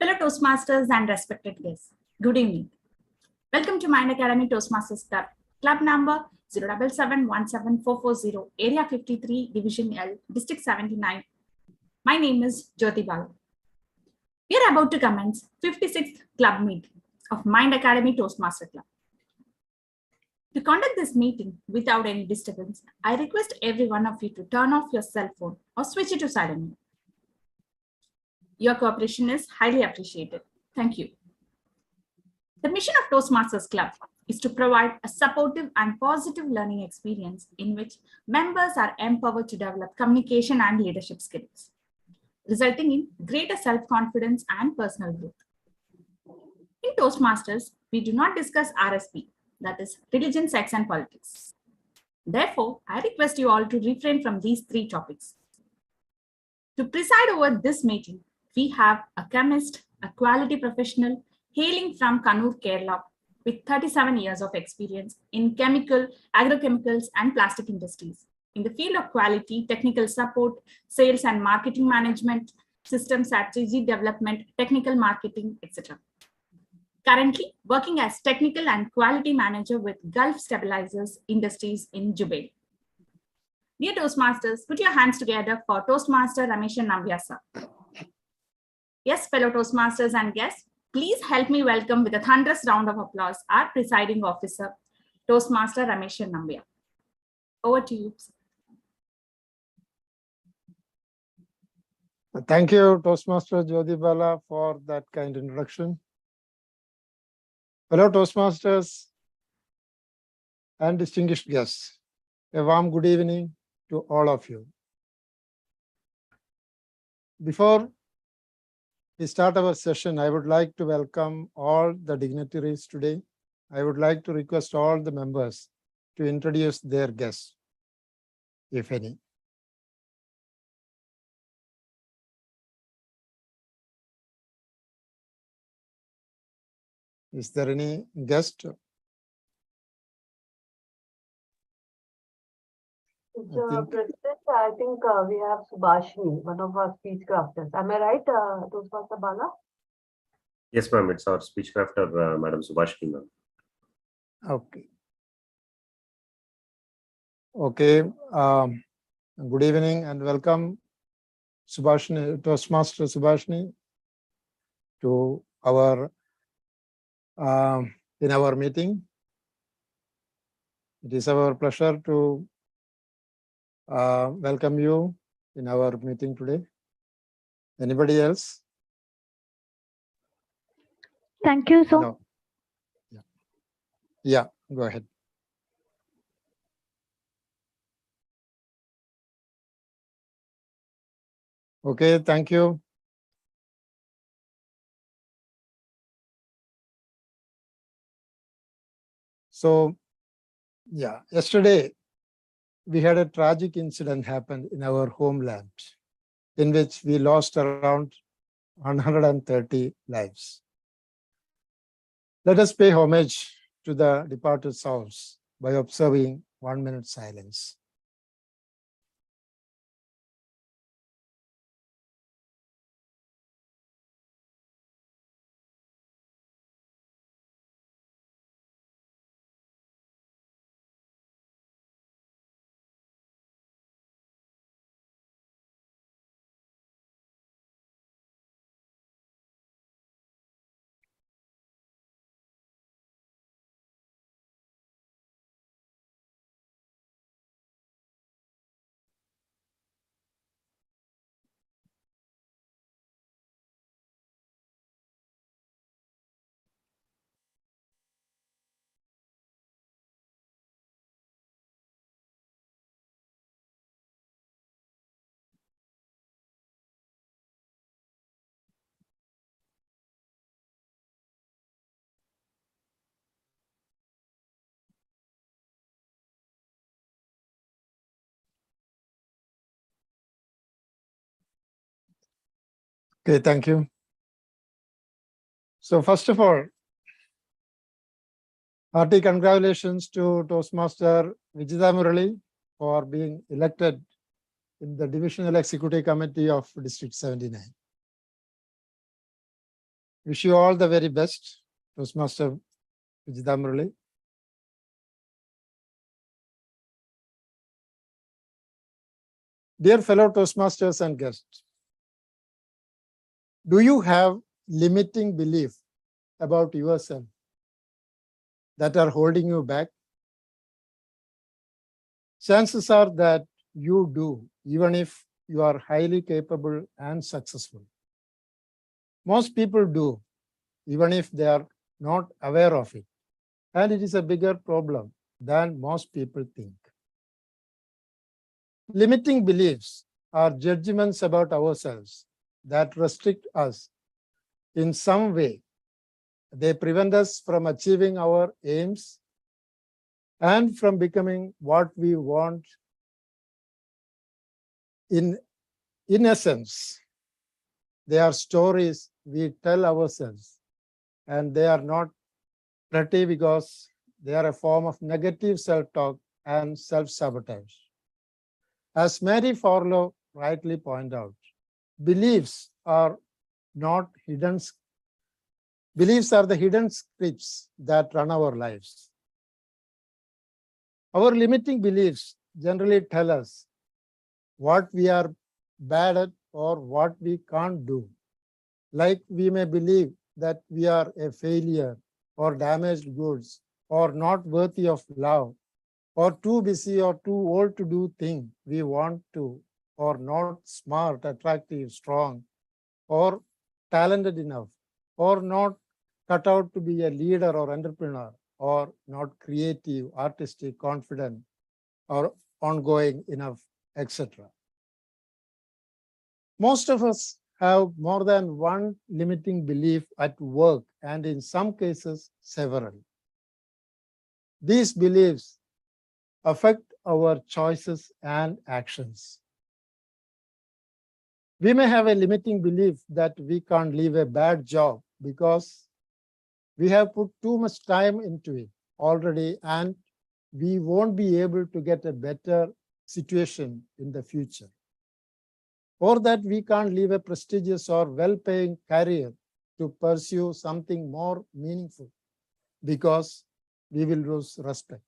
Fellow Toastmasters and respected guests, good evening. Welcome to Mind Academy Toastmasters Club, club number 077-17440, area 53, division L, district 79. My name is Jyoti Bala. We are about to commence 56th club meeting of Mind Academy Toastmaster Club. To conduct this meeting without any disturbance, I request every one of you to turn off your cell phone or switch it to silent mode. Your cooperation is highly appreciated. Thank you. The mission of Toastmasters Club is to provide a supportive and positive learning experience in which members are empowered to develop communication and leadership skills, resulting in greater self-confidence and personal growth. In Toastmasters, we do not discuss RSP, that is religion, sex, and politics. Therefore, I request you all to refrain from these three topics. To preside over this meeting, we have a chemist, a quality professional hailing from Kannur, Kerala, with 37 years of experience in chemical, agrochemicals, and plastic industries in the field of quality, technical support, sales and marketing management, system strategy development, technical marketing, etc. Currently working as technical and quality manager with Gulf Stabilizers Industries in Jubail. Dear Toastmasters, put your hands together for Toastmaster Ramesh Nambia sir. Yes, fellow Toastmasters and guests, please help me welcome with a thunderous round of applause our presiding officer, Toastmaster Ramesh Nambia. Over to you. Thank you, Toastmaster Jyoti Bala, for that kind introduction. Fellow Toastmasters and distinguished guests, a warm good evening to all of you. Before we start our session, I would like to welcome all the dignitaries today. I would like to request all the members to introduce their guests, if any. Is there any guest? President, I think we have Subhashini, one of our speech crafters. Am I right, Toastmaster Bala? Yes, ma'am. It's our speech crafter, Madam Subhashini, ma'am. Okay. Okay. Good evening and welcome, Subhashini, Toastmaster Subhashini, to our in our meeting. It is our pleasure to welcome you in our meeting today. Anybody else? Thank you, sir. No. Yeah, go ahead. Okay, thank you. So, yeah, yesterday we had a tragic incident happen in our homeland in which we lost around 130 lives. Let us pay homage to the departed souls by observing 1 minute silence. Okay, thank you. So first of all, hearty congratulations to Toastmaster Vijitha Murali for being elected in the Divisional Executive Committee of District 79. Wish you all the very best, Toastmaster Vijitha Murali. Dear fellow Toastmasters and guests, do you have limiting belief about yourself that are holding you back? Chances are that you do, even if you are highly capable and successful. Most people do, even if they are not aware of it. And it is a bigger problem than most people think. Limiting beliefs are judgments about ourselves that restrict us in some way. They prevent us from achieving our aims and from becoming what we want. In essence, they are stories we tell ourselves, and they are not pretty because they are a form of negative self-talk and self-sabotage. As Mary Forleo rightly pointed out, beliefs are not hidden. Beliefs are the hidden scripts that run our lives. Our limiting beliefs generally tell us what we are bad at or what we can't do. Like we may believe that we are a failure or damaged goods or not worthy of love or too busy or too old to do things we want to, or not smart, attractive, strong, or talented enough, or not cut out to be a leader or entrepreneur, or not creative, artistic, confident, or ongoing enough, etc. Most of us have more than one limiting belief at work, and in some cases, several. These beliefs affect our choices and actions. We may have a limiting belief that we can't leave a bad job because we have put too much time into it already, and we won't be able to get a better situation in the future. Or that we can't leave a prestigious or well-paying career to pursue something more meaningful because we will lose respect.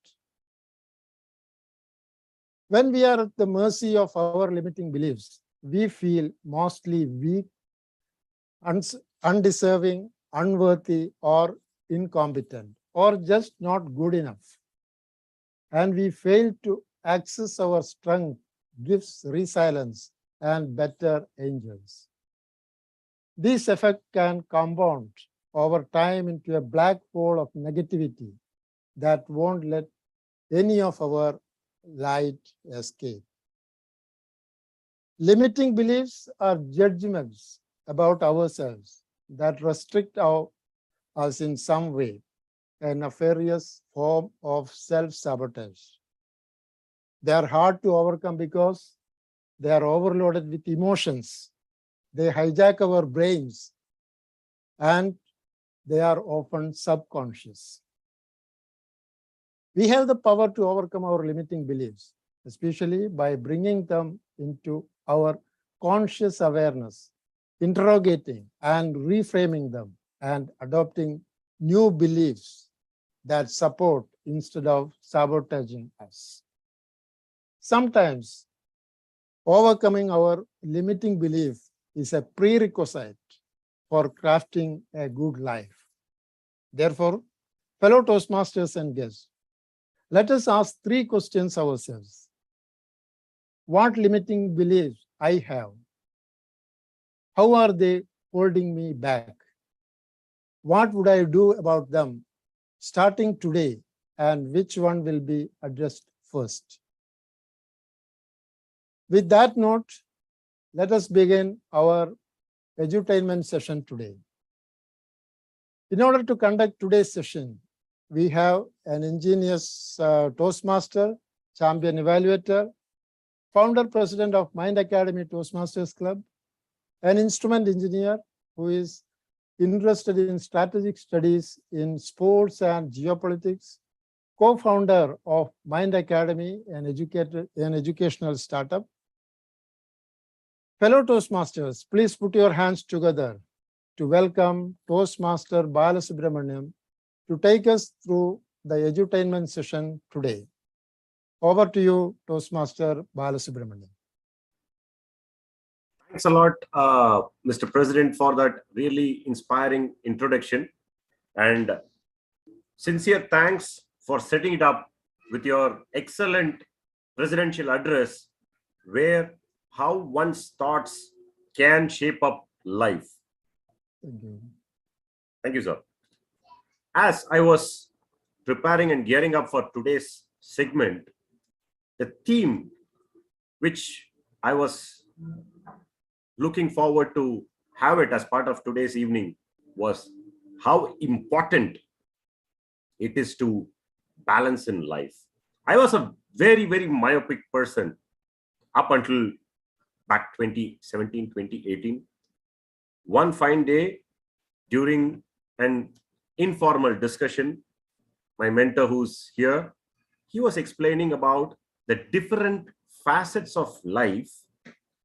When we are at the mercy of our limiting beliefs, we feel mostly weak, undeserving, unworthy, or incompetent, or just not good enough. And we fail to access our strength, gifts, resilience, and better angels. This effect can compound over time into a black hole of negativity that won't let any of our light escape. Limiting beliefs are judgments about ourselves that restrict us in some way, a nefarious form of self-sabotage. They are hard to overcome because they are overloaded with emotions. They hijack our brains, and they are often subconscious. We have the power to overcome our limiting beliefs, especially by bringing them into our conscious awareness, interrogating and reframing them, and adopting new beliefs that support instead of sabotaging us. Sometimes overcoming our limiting belief is a prerequisite for crafting a good life. Therefore, fellow Toastmasters and guests, let us ask 3 questions ourselves. What limiting beliefs I have? How are they holding me back? What would I do about them starting today, and which one will be addressed first? With that note, let us begin our edutainment session today. In order to conduct today's session, we have an ingenious Toastmaster, champion evaluator, founder president of Mind Academy Toastmasters Club, an instrument engineer who is interested in strategic studies in sports and geopolitics, co-founder of Mind Academy, an educational startup. Fellow Toastmasters, please put your hands together to welcome Toastmaster Balasubramaniam to take us through the edutainment session today. Over to you, Toastmaster Balasubramaniam. Thanks a lot, Mr. President, for that really inspiring introduction. And sincere thanks for setting it up with your excellent presidential address, where how one's thoughts can shape up life. Thank you. Thank you, sir. As I was preparing and gearing up for today's segment, the theme which I was looking forward to have it as part of today's evening was how important it is to balance in life. I was a very, very myopic person up until back 2017, 2018. One fine day, during an informal discussion, my mentor who's here, he was explaining about the different facets of life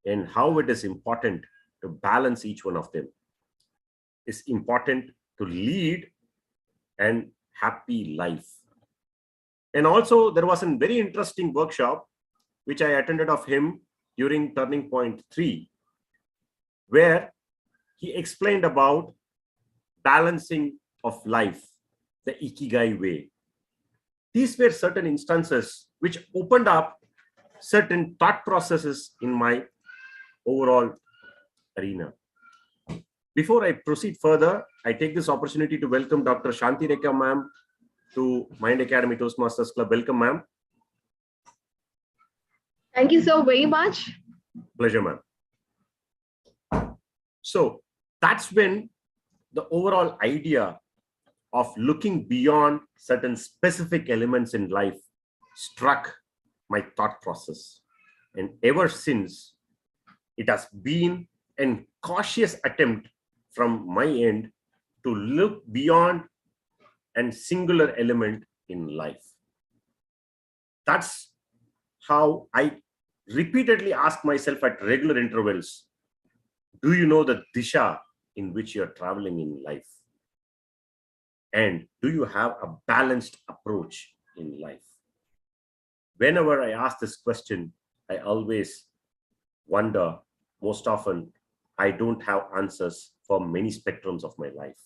and how it is important to balance each one of them. It's important to lead an happy life. And also there was a very interesting workshop which I attended of him during Turning Point 3, where he explained about balancing of life, the Ikigai way. These were certain instances which opened up certain thought processes in my overall arena. Before I proceed further, I take this opportunity to welcome Dr. Shanti Rekha ma'am to Mind Academy Toastmasters Club. Welcome, ma'am. Thank you so very much. Pleasure, ma'am. So that's when the overall idea of looking beyond certain specific elements in life struck my thought process. And ever since, it has been a cautious attempt from my end to look beyond a singular element in life. That's how I repeatedly ask myself at regular intervals, do you know the disha in which you're traveling in life? And do you have a balanced approach in life? Whenever I ask this question, I always wonder, most often, I don't have answers for many spectrums of my life.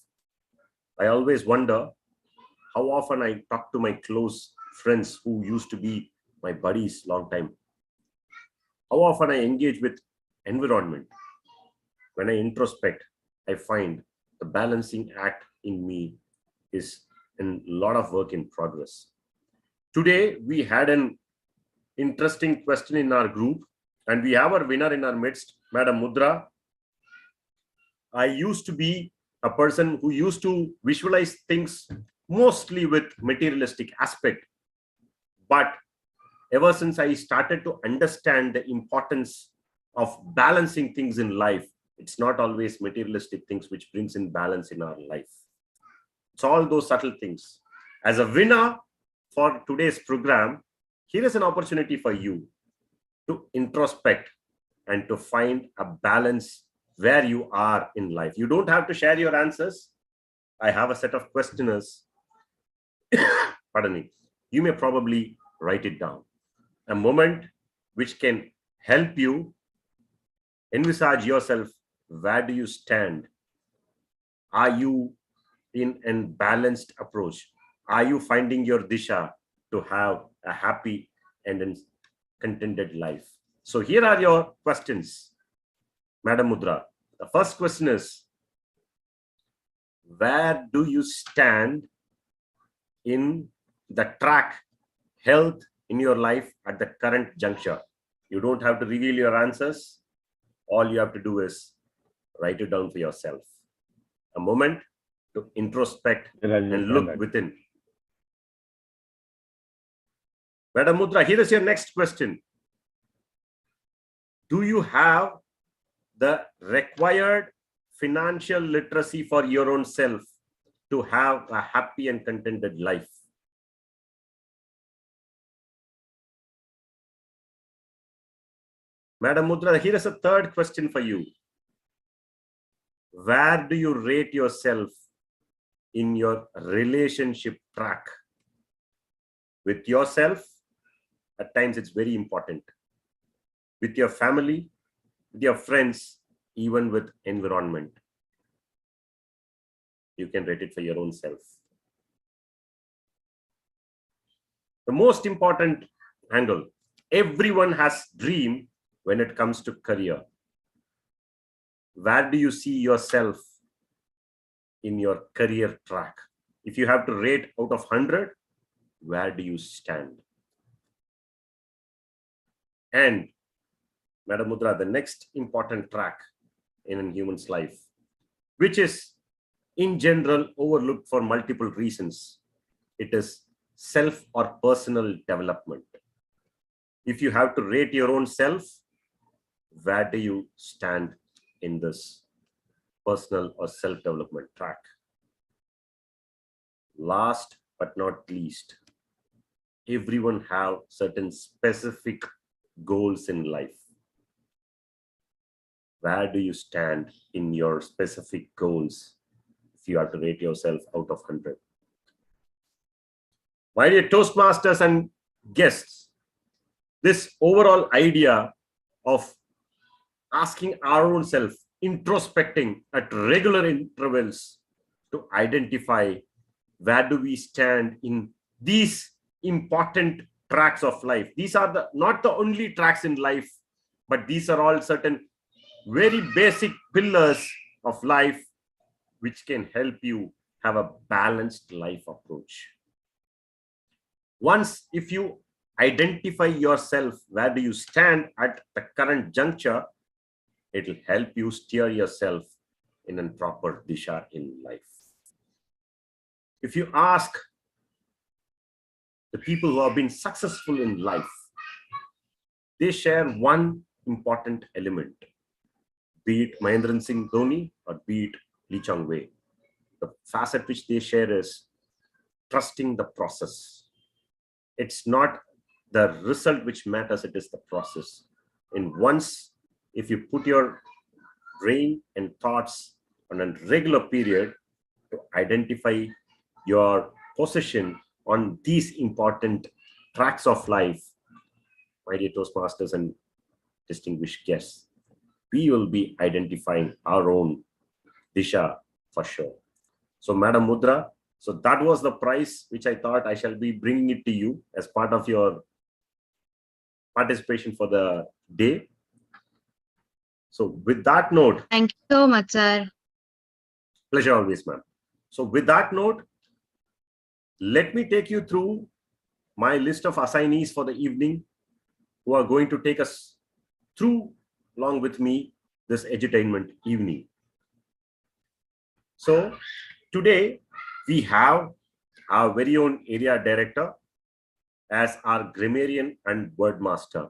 I always wonder how often I talk to my close friends who used to be my buddies long time. How often I engage with environment. When I introspect, I find the balancing act in me is a lot of work in progress. Today, we had an interesting question in our group, and we have our winner in our midst, Madam Mudra. I used to be a person who used to visualize things mostly with materialistic aspect. But ever since I started to understand the importance of balancing things in life, it's not always materialistic things which brings in balance in our life. It's all those subtle things. As a winner for today's program, here is an opportunity for you to introspect and to find a balance where you are in life. You don't have to share your answers. I have a set of questionnaires. Pardon me. You may probably write it down. A moment which can help you envisage yourself. Where do you stand? Are you in a balanced approach? Are you finding your disha to have a happy and a contented life? So here are your questions, Madam Mudra. The first question is, where do you stand in the track health in your life at the current juncture? You don't have to reveal your answers. All you have to do is write it down for yourself. A moment to introspect and look within. Madam Mudra, here is your next question. Do you have the required financial literacy for your own self to have a happy and contented life? Madam Mudra, here is a third question for you. Where do you rate yourself in your relationship track? With yourself, at times it's very important. With your family, with your friends, even with environment. You can rate it for your own self. The most important angle, everyone has dream when it comes to career. Where do you see yourself in your career track? If you have to rate out of 100, where do you stand? And Madam Mudra, the next important track in a human's life, which is in general overlooked for multiple reasons, it is self or personal development. If you have to rate your own self, where do you stand in this personal or self-development track? Last but not least, everyone have certain specific goals in life. Where do you stand in your specific goals if you have to rate yourself out of 100? My dear Toastmasters and guests, this overall idea of asking our own self, introspecting at regular intervals to identify where do we stand in these important tracks of life. These are not the only tracks in life, but these are all certain very basic pillars of life which can help you have a balanced life approach. Once, if you identify yourself, where do you stand at the current juncture, it will help you steer yourself in a proper disha in life. If you ask the people who have been successful in life, they share one important element, be it Mahendra Singh Dhoni or be it Lee Chong Wei. The facet which they share is trusting the process. It's not the result which matters, it is the process. And once, if you put your brain and thoughts on a regular period to identify your position on these important tracks of life, my dear Toastmasters and distinguished guests, we will be identifying our own disha for sure. So Madam Mudra, so that was the prize which I thought I shall be bringing it to you as part of your participation for the day. So with that note, Thank you so much, sir. pleasure always, ma'am. So with that note, let me take you through my list of assignees for the evening who are going to take us through along with me this edutainment evening. So today we have our very own area director as our grammarian and word master.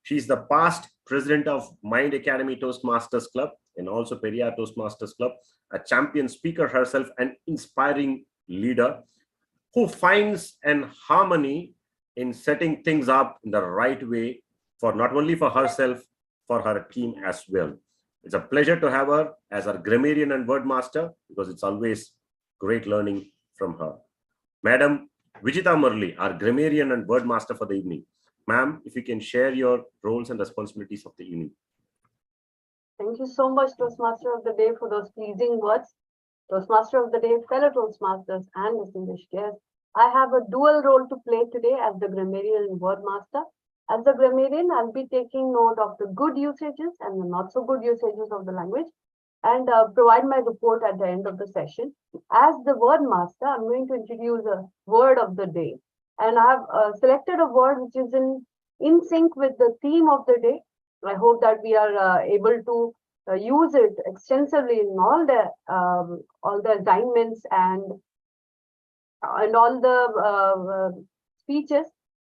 She is the past president of Mind Academy Toastmasters Club and also Periyar Toastmasters Club, a champion speaker herself, an inspiring leader who finds an harmony in setting things up in the right way for not only for herself, for her team as well. It's a pleasure to have her as our grammarian and word master because it's always great learning from her. Madam Vijita Murli, our grammarian and word master for the evening. Ma'am, if you can share your roles and responsibilities of the evening. Thank you so much, Toastmaster of the Day, for those pleasing words. Toastmaster of the Day, fellow Toastmasters and distinguished guests, I have a dual role to play today as the grammarian and word master. As the grammarian, I'll be taking note of the good usages and the not so good usages of the language and provide my report at the end of the session. As the word master, I'm going to introduce a word of the day. And I have selected a word which is in sync with the theme of the day. I hope that we are able to use it extensively in all the assignments and all the speeches.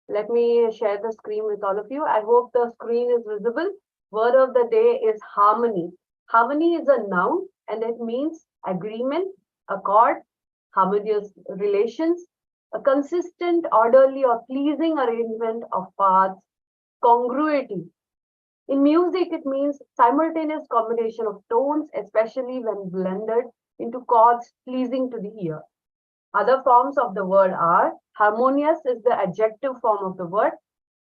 Let me share the screen with all of you. I hope the screen is visible. Word of the day is harmony. Harmony is a noun and it means agreement, accord, harmonious relations, a consistent, orderly or pleasing arrangement of parts, congruity. In music, it means simultaneous combination of tones, especially when blended into chords pleasing to the ear. Other forms of the word are harmonious is the adjective form of the word,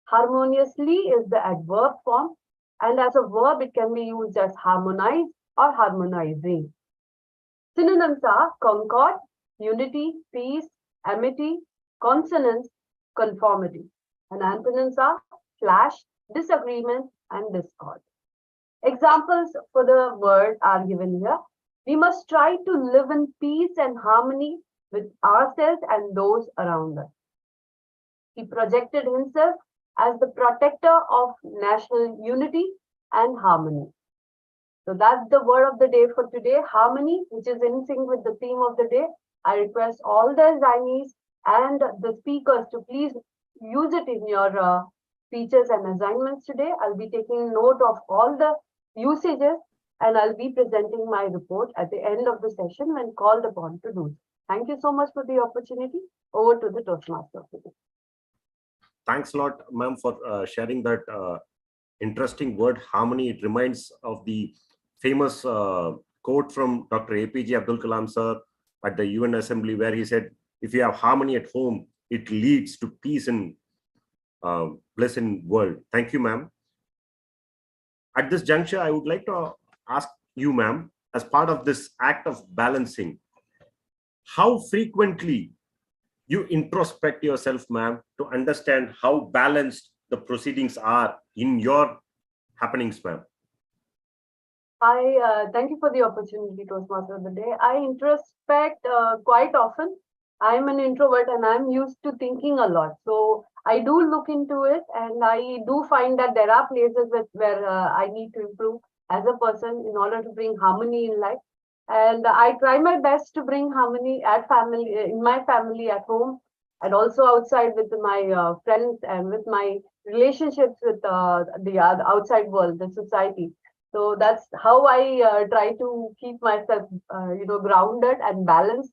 harmoniously is the adverb form, and as a verb, it can be used as harmonize or harmonizing. Synonyms are concord, unity, peace, amity, consonance, conformity. And antonyms are clash, disagreement, and discord. Examples for the word are given here. We must try to live in peace and harmony with ourselves and those around us. He projected himself as the protector of national unity and harmony. So that's the word of the day for today, harmony, which is in sync with the theme of the day. I request all the assignees and the speakers to please use it in your speeches and assignments today. I'll be taking note of all the usages and I'll be presenting my report at the end of the session when called upon to do so. Thank you so much for the opportunity. Over to the Toastmaster today. Thanks a lot, ma'am, for sharing that interesting word, harmony. It reminds of the famous quote from Dr. APJ Abdul Kalam sir at the UN Assembly, where he said, if you have harmony at home, it leads to peace and bliss in world. Thank you, ma'am. At this juncture, I would like to ask you, ma'am, as part of this act of balancing, how frequently you introspect yourself, ma'am, to understand how balanced the proceedings are in your happenings, ma'am? Thank you for the opportunity, Toastmaster of the day. I introspect quite often. I'm an introvert and I'm used to thinking a lot. So I do look into it and I do find that there are places where I need to improve as a person in order to bring harmony in life. And I try my best to bring harmony at family, in my family, at home, and also outside with my friends and with my relationships with the outside world, the society. So that's how I try to keep myself, grounded and balanced.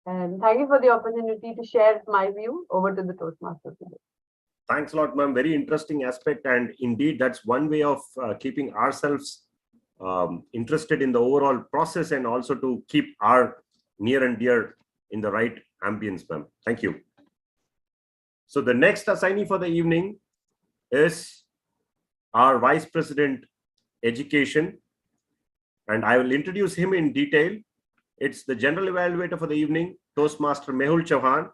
And thank you for the opportunity to share my view. Over to the Toastmaster today. Thanks a lot, ma'am. Very interesting aspect. And indeed, that's one way of keeping ourselves interested in the overall process and also to keep our near and dear in the right ambience, ma'am. Thank you. So the next assignee for the evening is our Vice President Education, and I will introduce him in detail. It's the General Evaluator for the evening, Toastmaster Mehul Chauhan.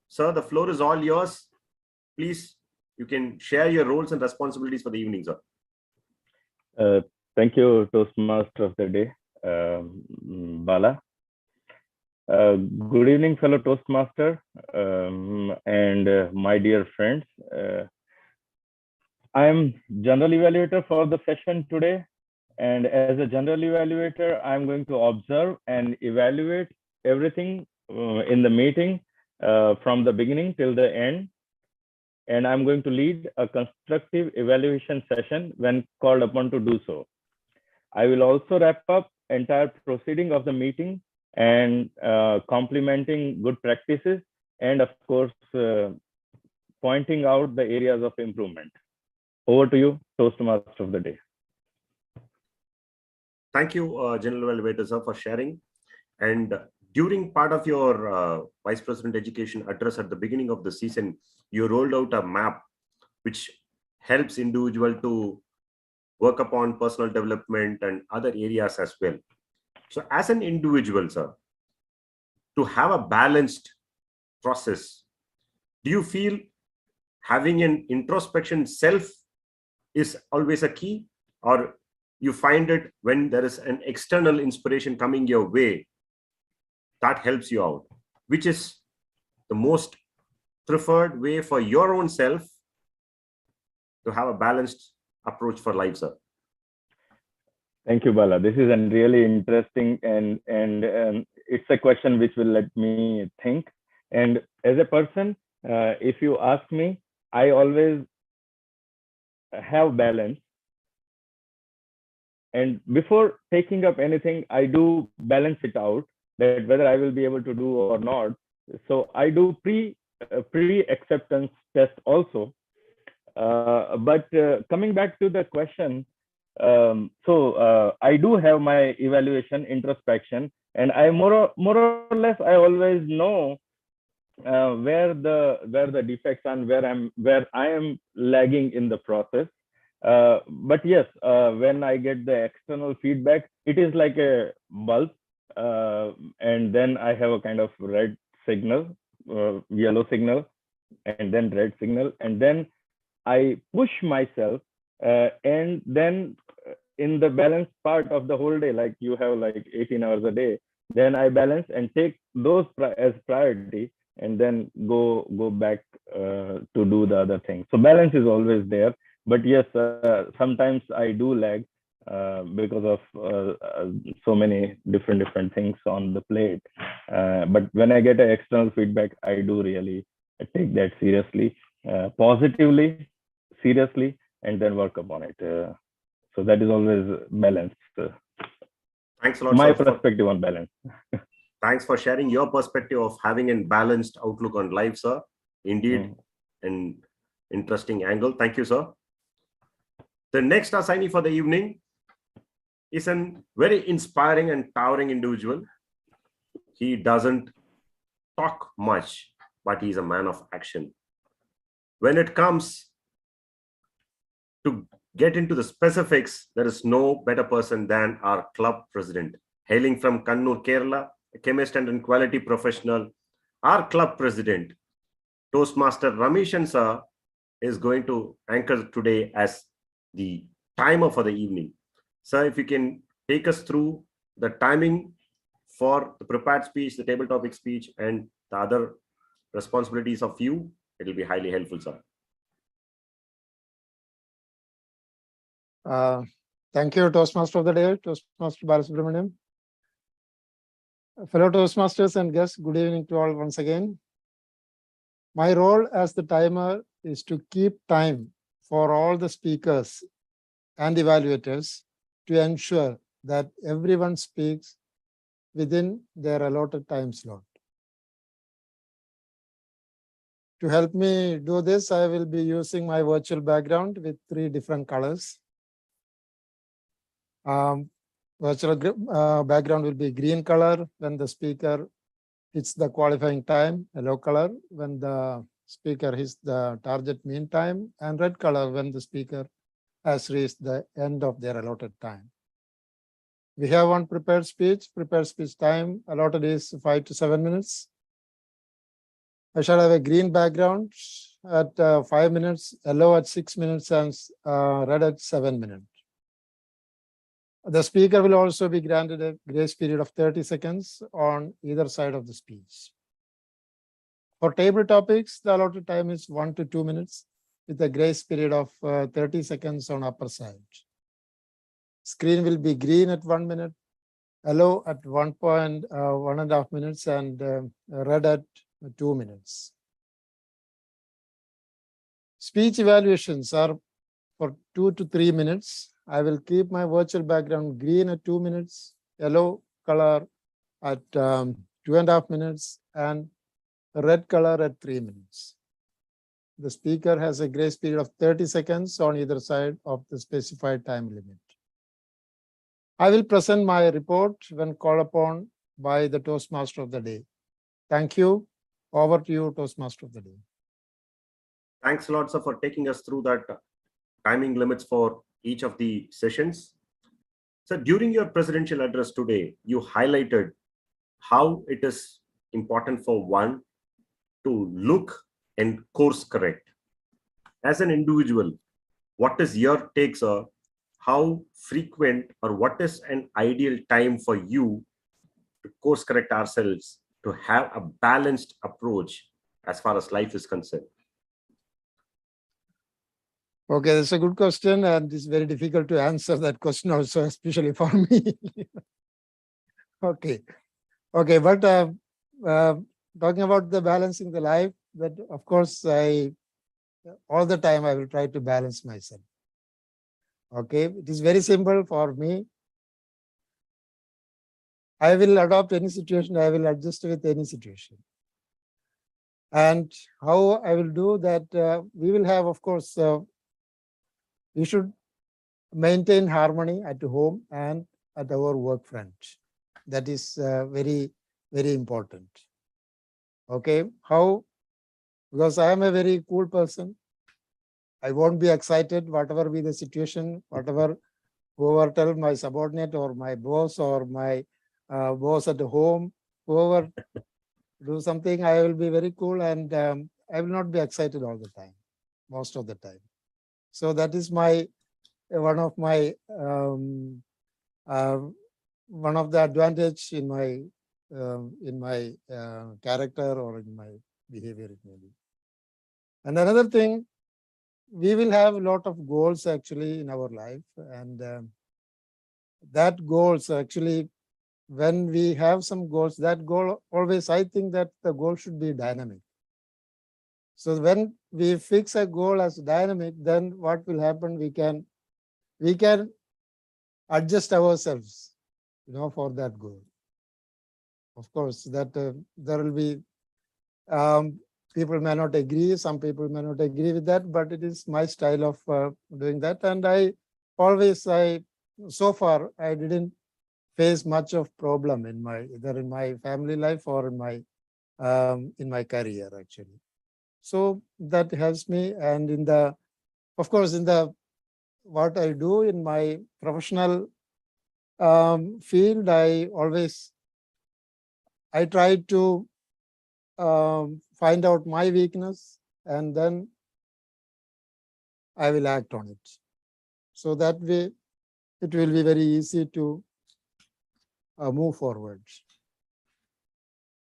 Sir, the floor is all yours. Please, you can share your roles and responsibilities for the evening, sir. Thank you, Toastmaster of the day, Bala. Good evening, fellow Toastmaster and my dear friends. I am General Evaluator for the session today. And as a General Evaluator, I'm going to observe and evaluate everything in the meeting from the beginning till the end. And I'm going to lead a constructive evaluation session when called upon to do so. I will also wrap up entire proceeding of the meeting and complementing good practices and of course, pointing out the areas of improvement. Over to you, Toastmaster of the day. Thank you, General Evaluator, sir, for sharing. And during part of your Vice President Education address at the beginning of the season, you rolled out a map which helps individual to work upon personal development and other areas as well. So as an individual, sir, to have a balanced process, do you feel having an introspection self is always a key, or you find it when there is an external inspiration coming your way that helps you out? Which is the most preferred way for your own self to have a balanced approach for life, sir? Thank you, Bala. This is a really interesting and it's a question which will let me think. And as a person, if you ask me, I always have balance. And before taking up anything, I do balance it out that whether I will be able to do or not. So I do pre-acceptance test also. But coming back to the question, I do have my evaluation introspection, and I more or less I always know where the defects and where I am lagging in the process. But yes, when I get the external feedback, it is like a bulb, and then I have a kind of red signal, yellow signal, and then red signal, and then I push myself, and then in the balance part of the whole day, like you have like 18 hours a day, then I balance and take those as priority, and then go back to do the other thing. So balance is always there, but yes, sometimes I do lag because of so many different things on the plate. But when I get an external feedback, I do really take that seriously, positively, seriously, and then work upon it. So that is always balanced. Thanks a lot, My sir, perspective on balance. thanks for sharing your perspective of having a balanced outlook on life, sir. Indeed, an interesting angle. Thank you, sir. The next assignee for the evening is a very inspiring and towering individual. He doesn't talk much, but he's a man of action. When it comes to get into the specifics, there is no better person than our club president. Hailing from Kannur, Kerala, a chemist and a quality professional, our club president, Toastmaster Ramesh sir, is going to anchor today as the timer for the evening. Sir, if you can take us through the timing for the prepared speech, the table topic speech, and the other responsibilities of you, it will be highly helpful, sir. Thank you, Toastmaster of the Day, Toastmaster Balasubramaniam. Fellow Toastmasters and guests, good evening to all once again. My role as the timer is to keep time for all the speakers and evaluators to ensure that everyone speaks within their allotted time slot. To help me do this, I will be using my virtual background with 3 different colors. Virtual background will be green color when the speaker hits the qualifying time, yellow color when the speaker hits the target mean time, and red color when the speaker has reached the end of their allotted time. We have one prepared speech. Prepared speech time allotted is 5 to 7 minutes. I shall have a green background at 5 minutes, yellow at 6 minutes, and red at 7 minutes. The speaker will also be granted a grace period of 30 seconds on either side of the speech. For table topics, the allotted time is 1 to 2 minutes with a grace period of 30 seconds on upper side. Screen will be green at 1 minute, yellow at 1.5 minutes, and red at 2 minutes. Speech evaluations are for 2 to 3 minutes. I will keep my virtual background green at 2 minutes, yellow color at 2.5 minutes, and red color at 3 minutes. The speaker has a grace period of 30 seconds on either side of the specified time limit. I will present my report when called upon by the Toastmaster of the Day. Thank you. Over to you, Toastmaster of the Day. Thanks a lot, sir, for taking us through that timing limits for each of the sessions. So during your presidential address today, you highlighted how it is important for one to look and course correct. As an individual, what is your take, sir? How frequent or what is an ideal time for you to course correct ourselves to have a balanced approach as far as life is concerned? Okay, that's a good question, and it's very difficult to answer that question also, especially for me. Okay, but talking about the balancing the life, but of course, all the time I will try to balance myself. Okay, it is very simple for me. I will adopt any situation, I will adjust with any situation. And how I will do that, we will have, of course, we should maintain harmony at home and at our work front. That is very, very important. Okay, how? Because I am a very cool person. I won't be excited, whatever be the situation, whatever whoever tell my subordinate or my boss or my boss at home, whoever do something, I will be very cool and I will not be excited all the time, most of the time. So that is my one of my one of the advantage in my character or in my behavior, it may be. And another thing, we will have a lot of goals actually in our life, and that goals actually, when we have some goals, that goal always, I think that the goal should be dynamic. So when we fix a goal as dynamic, then what will happen? We can adjust ourselves, for that goal. Of course, that there will be people may not agree, some people may not agree with that, but it is my style of doing that. And so far, I didn't face much of problem in either in my family life or in my career actually. So that helps me. And of course, in what I do in my professional field, I try to find out my weakness and then I will act on it. So that way, it will be very easy to move forward.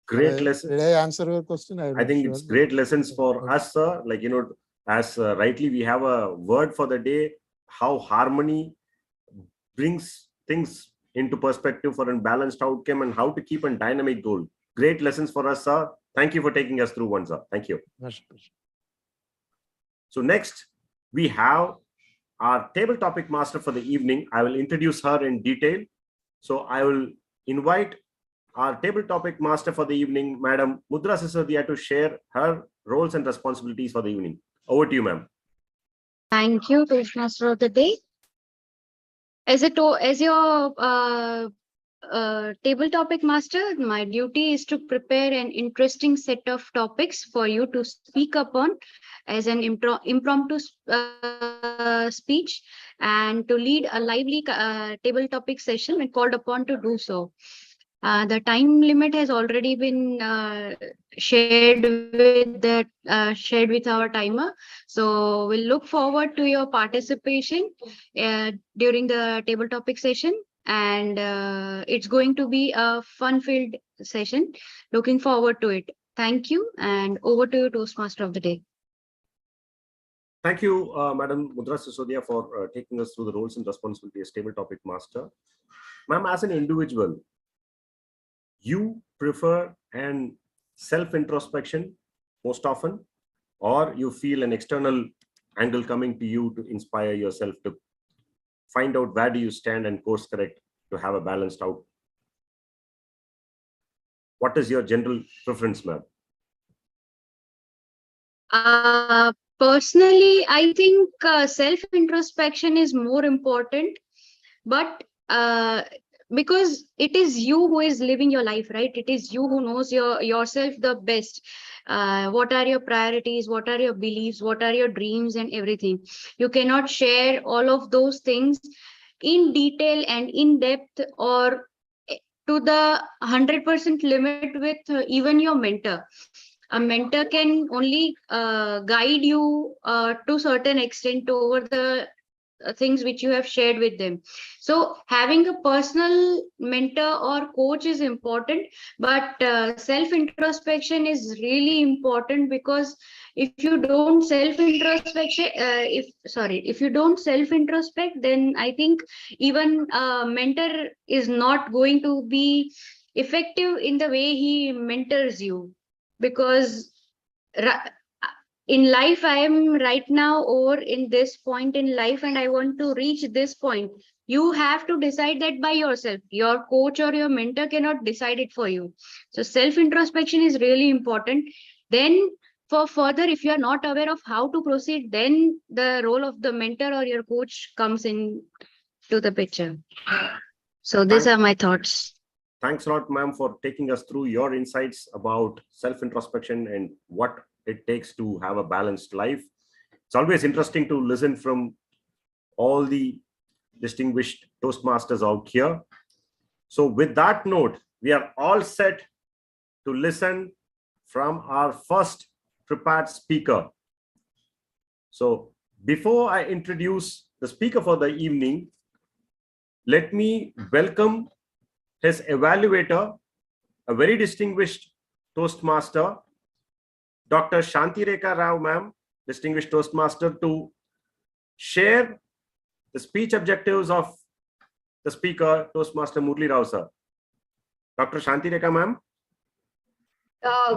Great lessons. Did I answer your question? I think it's great lessons for us, sir. Like, as rightly we have a word for the day, how harmony brings things into perspective for a balanced outcome and how to keep a dynamic goal. Great lessons for us, sir. Thank you for taking us through one, sir. Thank you. So next, we have our table topic master for the evening. I will introduce her in detail. So I will invite our table topic master for the evening, Madam Mudra Sisodia, to share her roles and responsibilities for the evening. Over to you, ma'am. Thank you, Toastmaster of the day. As your table topic master, my duty is to prepare an interesting set of topics for you to speak upon as an impromptu speech and to lead a lively table topic session when called upon to do so. The time limit has already been shared with our timer. So we'll look forward to your participation during the table topic session. And it's going to be a fun-filled session. Looking forward to it. Thank you. And over to you, Toastmaster of the day. Thank you, Madam Mudra Sisodia, for taking us through the roles and responsibilities as table topic master. Ma'am, as an individual, you prefer an self-introspection most often, or you feel an external angle coming to you to inspire yourself to find out where do you stand and course correct to have a balanced out? What is your general preference, ma'am? Personally, I think self-introspection is more important, but because it is you who is living your life, right? It is you who knows yourself the best. What are your priorities? What are your beliefs? What are your dreams and everything? You cannot share all of those things in detail and in depth or to the 100% limit with even your mentor. A mentor can only guide you to certain extent over the things which you have shared with them. So having a personal mentor or coach is important, but self-introspection is really important, because if you don't self-introspect, then I think even a mentor is not going to be effective in the way he mentors you. Because in life, I am right now over in this point in life and I want to reach this point. You have to decide that by yourself. Your coach or your mentor cannot decide it for you. So self-introspection is really important. Then for further, if you are not aware of how to proceed, then the role of the mentor or your coach comes in to the picture. So these are my thoughts. Thanks a lot, ma'am, for taking us through your insights about self-introspection and what it takes to have a balanced life. It's always interesting to listen from all the distinguished Toastmasters out here. So with that note, we are all set to listen from our first prepared speaker. So before I introduce the speaker for the evening, let me welcome his evaluator, a very distinguished Toastmaster, Dr. Shantireka Rao, ma'am, distinguished Toastmaster, to share the speech objectives of the speaker, Toastmaster Murli Rao, sir. Dr. Shantireka, ma'am.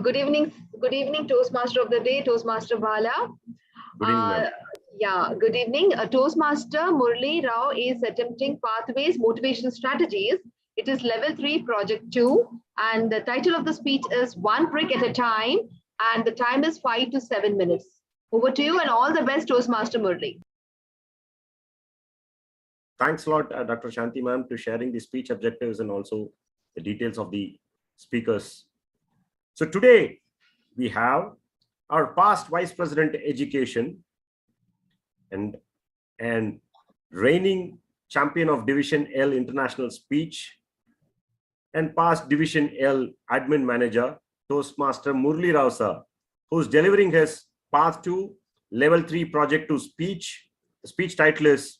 Good evening, Toastmaster of the day, Toastmaster Bala. Good evening, ma'am. Yeah, good evening. Toastmaster Murli Rao is attempting Pathways Motivation Strategies. It is level 3, project 2, and the title of the speech is One Brick at a Time, and the time is 5 to 7 minutes. Over to you, and all the best, Toastmaster Murli. Thanks a lot, Dr. Shanti, ma'am, to sharing the speech objectives and also the details of the speakers. So today we have our past Vice President Education and reigning champion of Division L International Speech and past Division L Admin Manager, Toastmaster Murli Rao, sir, who's delivering his Path to Level 3 Project 2 speech. The speech title is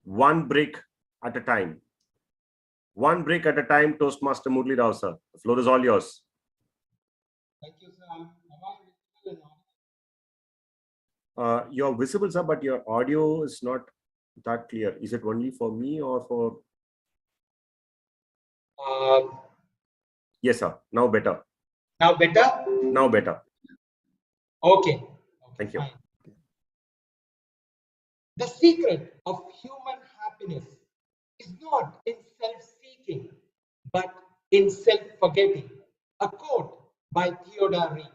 One Brick at a Time. One brick at a time, Toastmaster Murli Rao, sir. The floor is all yours. Thank you, sir. You're visible, sir, but your audio is not that clear. Is it only for me or for? Yes, sir. Now better. Now better? Now better. Okay. Thank you. Fine. The secret of human happiness is not in self-seeking, but in self-forgetting. A quote by Theodore Reed.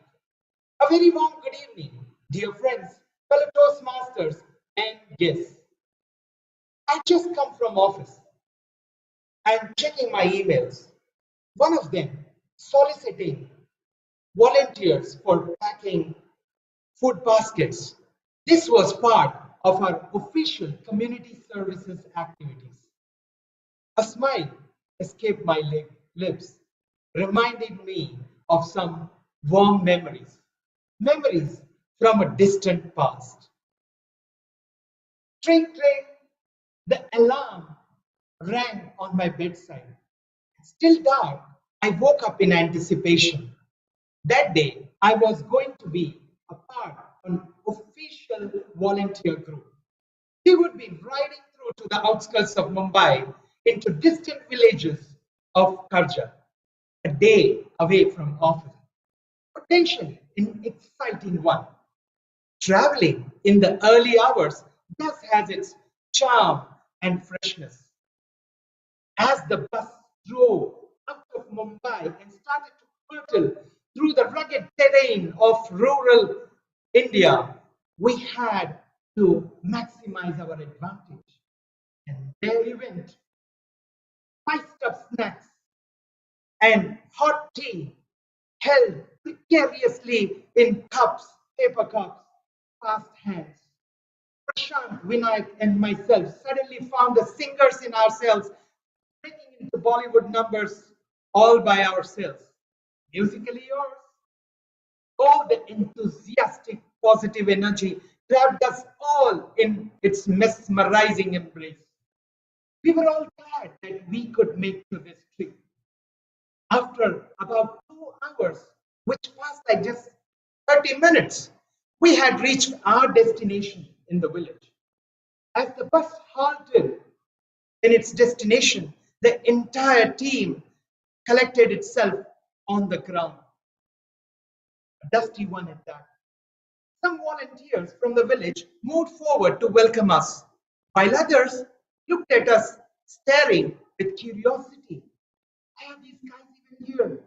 A very warm good evening, dear friends, fellow Toastmasters, and guests. I just come from office. I'm checking my emails. One of them soliciting volunteers for packing food baskets. This was part of our official community services activities. A smile escaped my lips, reminding me of some warm memories from a distant past. Tring, tring, the alarm rang on my bedside. Still dark, I woke up in anticipation. That day, I was going to be a part of an official volunteer group. We would be riding through to the outskirts of Mumbai into distant villages of Karja, a day away from office. Potentially an exciting one. Traveling in the early hours thus has its charm and freshness. As the bus drove out of Mumbai and started to hurtle through the rugged terrain of rural India, we had to maximize our advantage. And there we went. Spiced up snacks and hot tea held precariously in cups, paper cups, fast hands. Prashant, Vinayak, and myself suddenly found the singers in ourselves, breaking into Bollywood numbers all by ourselves. Musically yours. All the enthusiastic, positive energy grabbed us all in its mesmerizing embrace. We were all glad that we could make to this trip. After about 2 hours, which passed like just 30 minutes, we had reached our destination in the village. As the bus halted in its destination, the entire team collected itself on the ground. A dusty one at that. Some volunteers from the village moved forward to welcome us, while others looked at us, staring with curiosity. Why are these guys even here?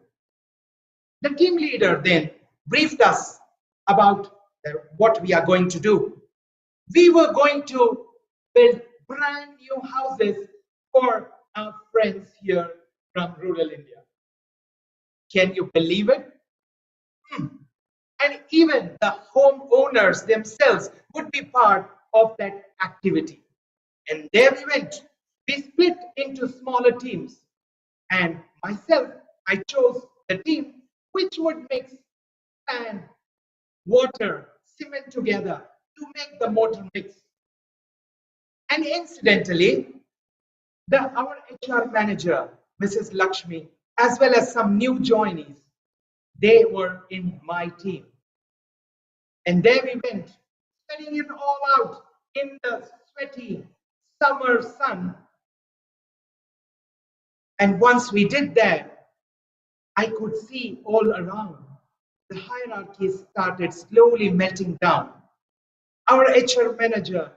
The team leader then briefed us about what we are going to do. We were going to build brand new houses for our friends here from rural India. Can you believe it? And even the homeowners themselves would be part of that activity. And there we went. We split into smaller teams. And myself, I chose the team which would mix sand, water, cement together to make the mortar mix. And incidentally, our HR manager, Mrs. Lakshmi, as well as some new joinees, they were in my team. And there we went, studying it all out in the sweaty summer sun. And once we did that, I could see all around. The hierarchy started slowly melting down. Our HR manager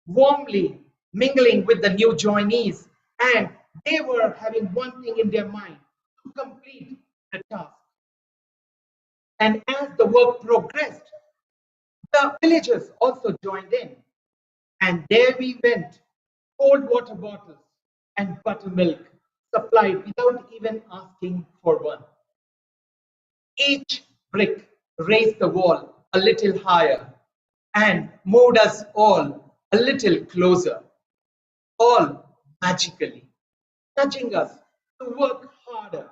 warmly mingling with the new joinees, and they were having one thing in their mind, to complete the task. And as the work progressed, the villagers also joined in. And there we went, cold water bottles and buttermilk supplied without even asking for one. Each brick raised the wall a little higher and moved us all a little closer, all magically, nudging us to work harder.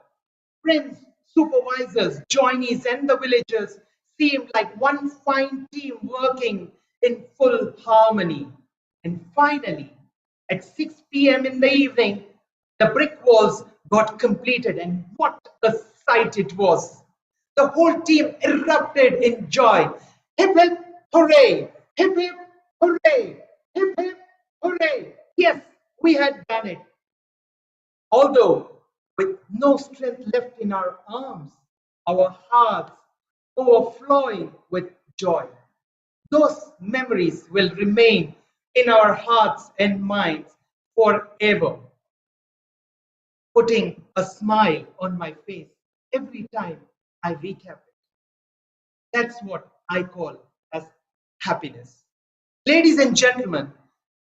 Friends, supervisors, joinees, and the villagers seemed like one fine team working in full harmony. And finally, at 6 p.m. in the evening, the brick walls got completed, and what a sight it was! The whole team erupted in joy. Hip hip hooray! Hip hip hooray! Hip hip hooray! Yes, we had done it. Although with no strength left in our arms, our hearts overflowing with joy. Those memories will remain in our hearts and minds forever, putting a smile on my face every time I recap it. That's what I call as happiness. Ladies and gentlemen,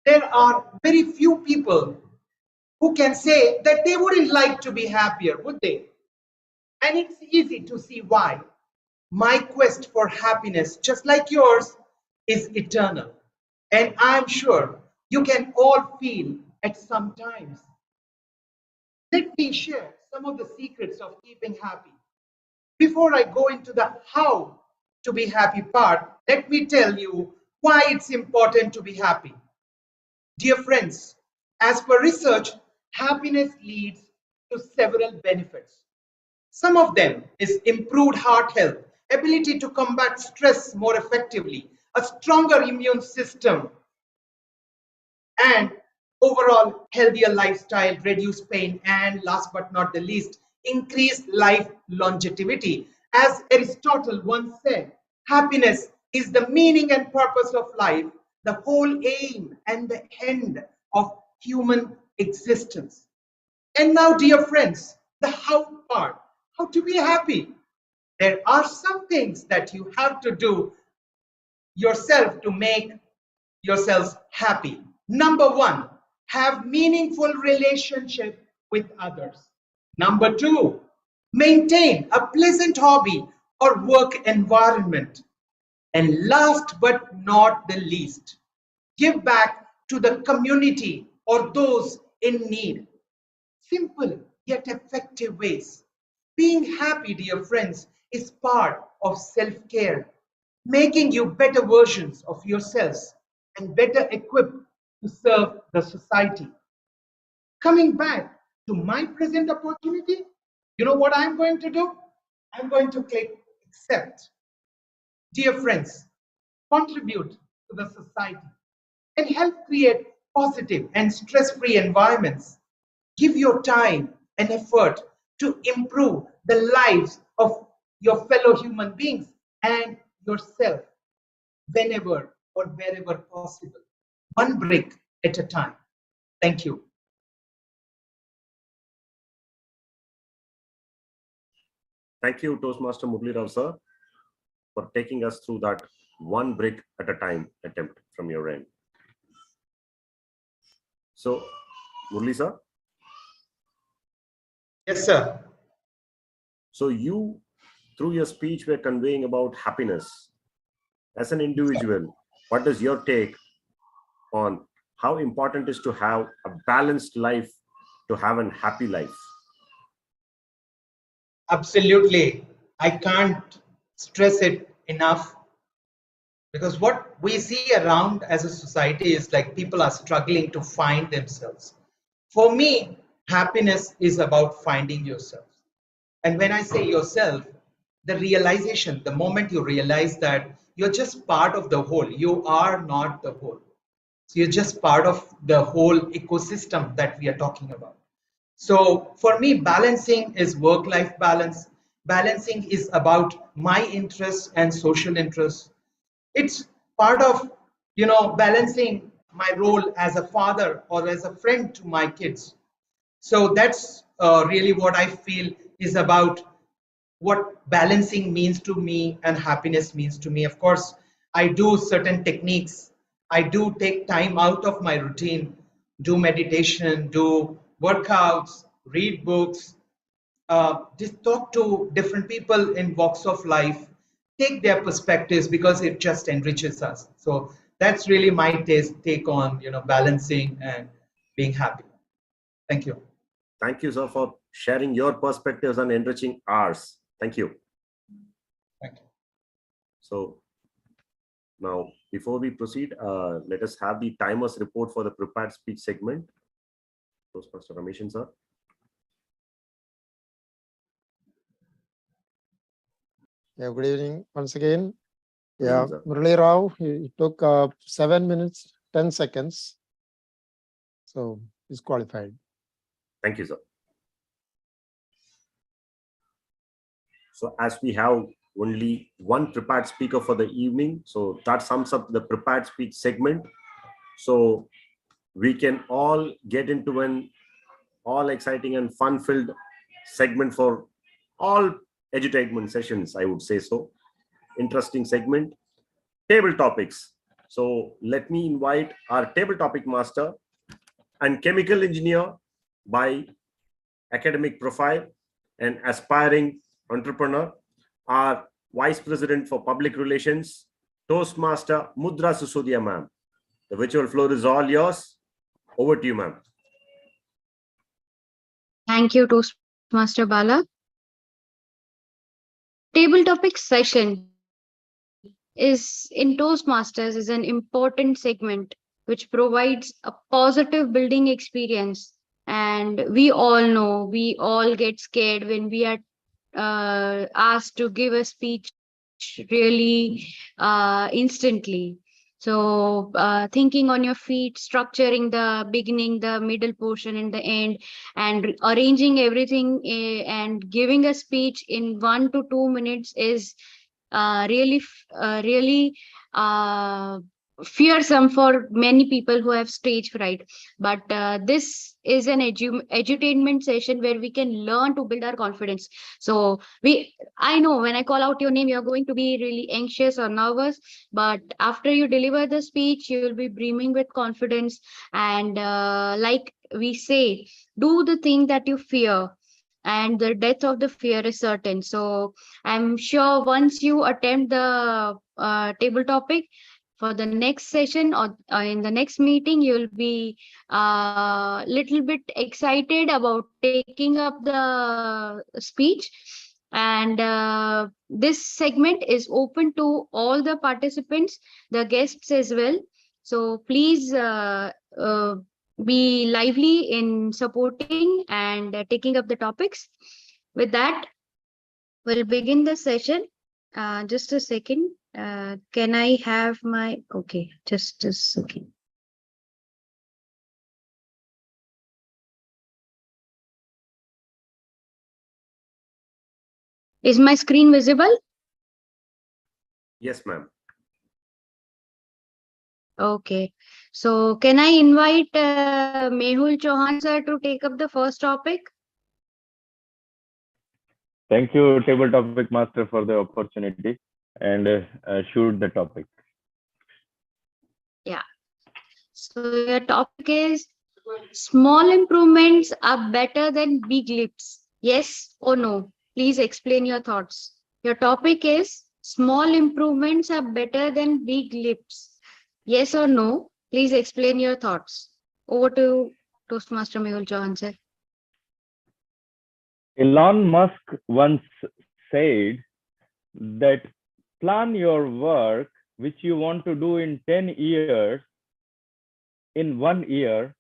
there are very few people who can say that they wouldn't like to be happier, would they? And it's easy to see why. My quest for happiness, just like yours, is eternal. And I'm sure you can all feel at some times. Let me share some of the secrets of keeping happy. Before I go into the how to be happy part, let me tell you why it's important to be happy. Dear friends, as per research, happiness leads to several benefits. Some of them is improved heart health, ability to combat stress more effectively, a stronger immune system, and overall healthier lifestyle, reduced pain, and last but not the least, increased life longevity. As Aristotle once said, happiness is the meaning and purpose of life, the whole aim and the end of human existence. And now, dear friends, the how part, how to be happy. There are some things that you have to do yourself to make yourselves happy. Number one, have meaningful relationship with others. Number two, maintain a pleasant hobby or work environment. And last but not the least, give back to the community or those in need. Simple yet effective ways. Being happy, dear friends, is part of self-care, making you better versions of yourselves and better equipped to serve the society. Coming back to my present opportunity, you know what I'm going to do? I'm going to click accept. Dear friends, contribute to the society and help create positive and stress-free environments. Give your time and effort to improve the lives of your fellow human beings and yourself whenever or wherever possible, one brick at a time. Thank you. Thank you, Toastmaster Murali Rao, sir. for taking us through that one brick at a time attempt from your end. So, Murli sir. Yes, sir. So you, through your speech, were conveying about happiness. As an individual, what is your take on how important it is to have a balanced life, to have a happy life? Absolutely. I can't stress it enough, because what we see around as a society is like people are struggling to find themselves. For me, happiness is about finding yourself. And when I say yourself, the realization, the moment you realize that you're just part of the whole, you are not the whole. So you're just part of the whole ecosystem that we are talking about. So for me, balancing is work-life balance. Balancing is about my interests and social interests. It's part of, balancing my role as a father or as a friend to my kids. So that's really what I feel is about what balancing means to me and happiness means to me. Of course, I do certain techniques. I do take time out of my routine, do meditation, do workouts, read books, just talk to different people in walks of life, take their perspectives, because it just enriches us. So that's really my take on balancing and being happy. Thank you. Thank you, sir, for sharing your perspectives and enriching ours. Thank you. Thank you. So now, before we proceed, let us have the timers report for the prepared speech segment. Toastmaster Rameshan, sir. Yeah, good evening once again. Good Yeah, evening, sir. Murali Rao, he took 7 minutes, 10 seconds. So he's qualified. Thank you, sir. So as we have only one prepared speaker for the evening, so that sums up the prepared speech segment. So we can all get into an all exciting and fun-filled segment for all edutainment sessions, I would say so. Interesting segment. Table topics. So let me invite our table topic master and chemical engineer by academic profile and aspiring entrepreneur, our Vice President for Public Relations, Toastmaster Mudra Susodia, ma'am. The virtual floor is all yours. Over to you, ma'am. Thank you, Toastmaster Bala. Table topic session is in Toastmasters is an important segment which provides a positive building experience. And we all know, we all get scared when we are asked to give a speech really instantly. So thinking on your feet, structuring the beginning, the middle portion, and the end, and arranging everything and giving a speech in 1 to 2 minutes is really fearsome for many people who have stage fright. But this is an edutainment session where we can learn to build our confidence. So I know when I call out your name, you're going to be really anxious or nervous, but after you deliver the speech, you will be brimming with confidence. And like we say, do the thing that you fear, and the death of the fear is certain. So I'm sure once you attempt the table topic, for the next session or in the next meeting, you'll be a little bit excited about taking up the speech. And this segment is open to all the participants, the guests as well. So please be lively in supporting and taking up the topics. With that, we'll begin the session. Just a second. Can I have my, okay, just a second. Is my screen visible? Yes, ma'am. Okay. So can I invite Mehul Chauhan sir to take up the first topic? Thank you, Table Topic Master, for the opportunity. and shoot the topic. So your topic is small improvements are better than big leaps. Yes or no? Please explain your thoughts. Your topic is small improvements are better than big leaps. Yes or no? Please explain your thoughts. Over to Toastmaster Mehul Chauhan sir. Elon Musk once said that plan your work which you want to do in 10 years in 1 year,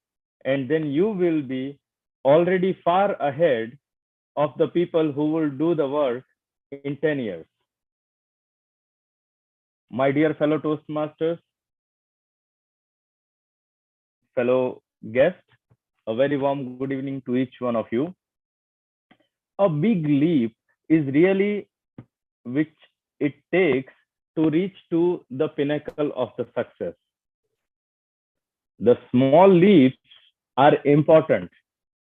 and then you will be already far ahead of the people who will do the work in 10 years. My dear fellow Toastmasters, fellow guests, a very warm good evening to each one of you. A big leap is really which it takes to reach to the pinnacle of the success. The small leaps are important,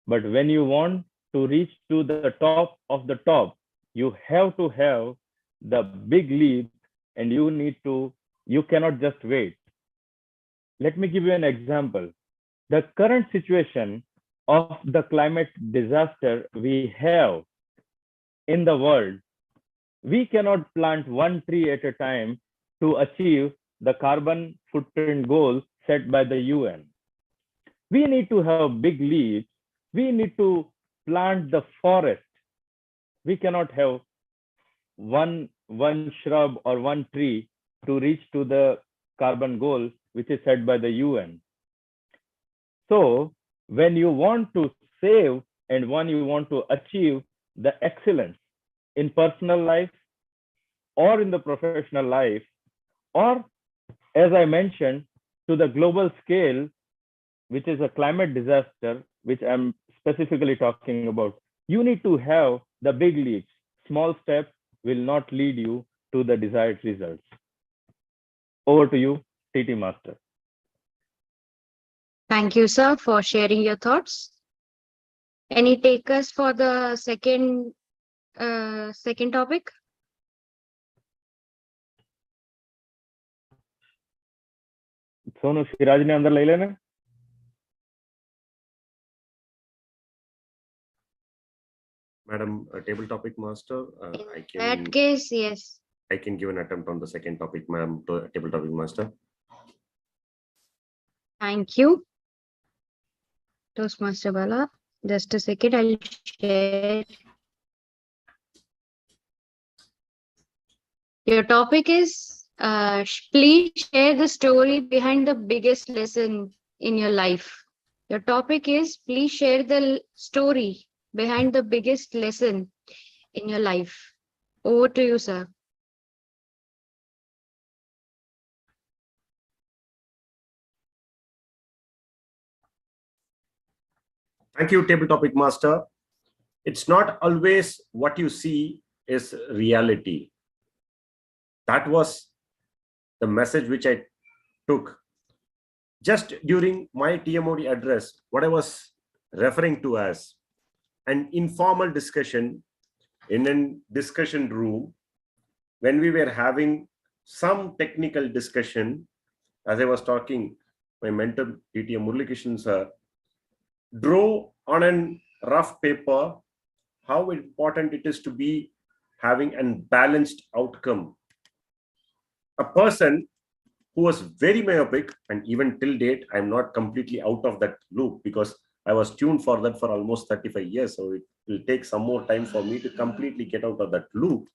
but when you want to reach to the top of the top, you have to have the big leap, and you cannot just wait. Let me give you an example. The current situation of the climate disaster we have in the world, we cannot plant one tree at a time to achieve the carbon footprint goals set by the UN. We need to have big leaps. We need to plant the forest. We cannot have one shrub or one tree to reach to the carbon goal which is set by the UN. So when you want to save and when you want to achieve the excellence in personal life or in the professional life, or as I mentioned, to the global scale, which is a climate disaster, which I'm specifically talking about, you need to have the big leaps. Small steps will not lead you to the desired results. Over to you, TT Master. Thank you, sir, for sharing your thoughts. Any takers for the second topic? Sonu Siraj ने अंदर ले लेना. Madam Table Topic Master, In that case, yes. I can give an attempt on the second topic, ma'am, Table Topic Master. Thank you. Toastmaster Bala, just a second, I'll share. Your topic is, please share the story behind the biggest lesson in your life. Your topic is, please share the story behind the biggest lesson in your life. Over to you, sir. Thank you, Table Topic Master. It's not always what you see is reality. That was the message which I took. Just during my TMOD address, what I was referring to as an informal discussion in a discussion room, when we were having some technical discussion, as I was talking, my mentor, TT Murlikishan sir, drew on a rough paper how important it is to be having a balanced outcome. A person who was very myopic, and even till date, I'm not completely out of that loop because I was tuned for that for almost 35 years. So it will take some more time for me to completely get out of that loop.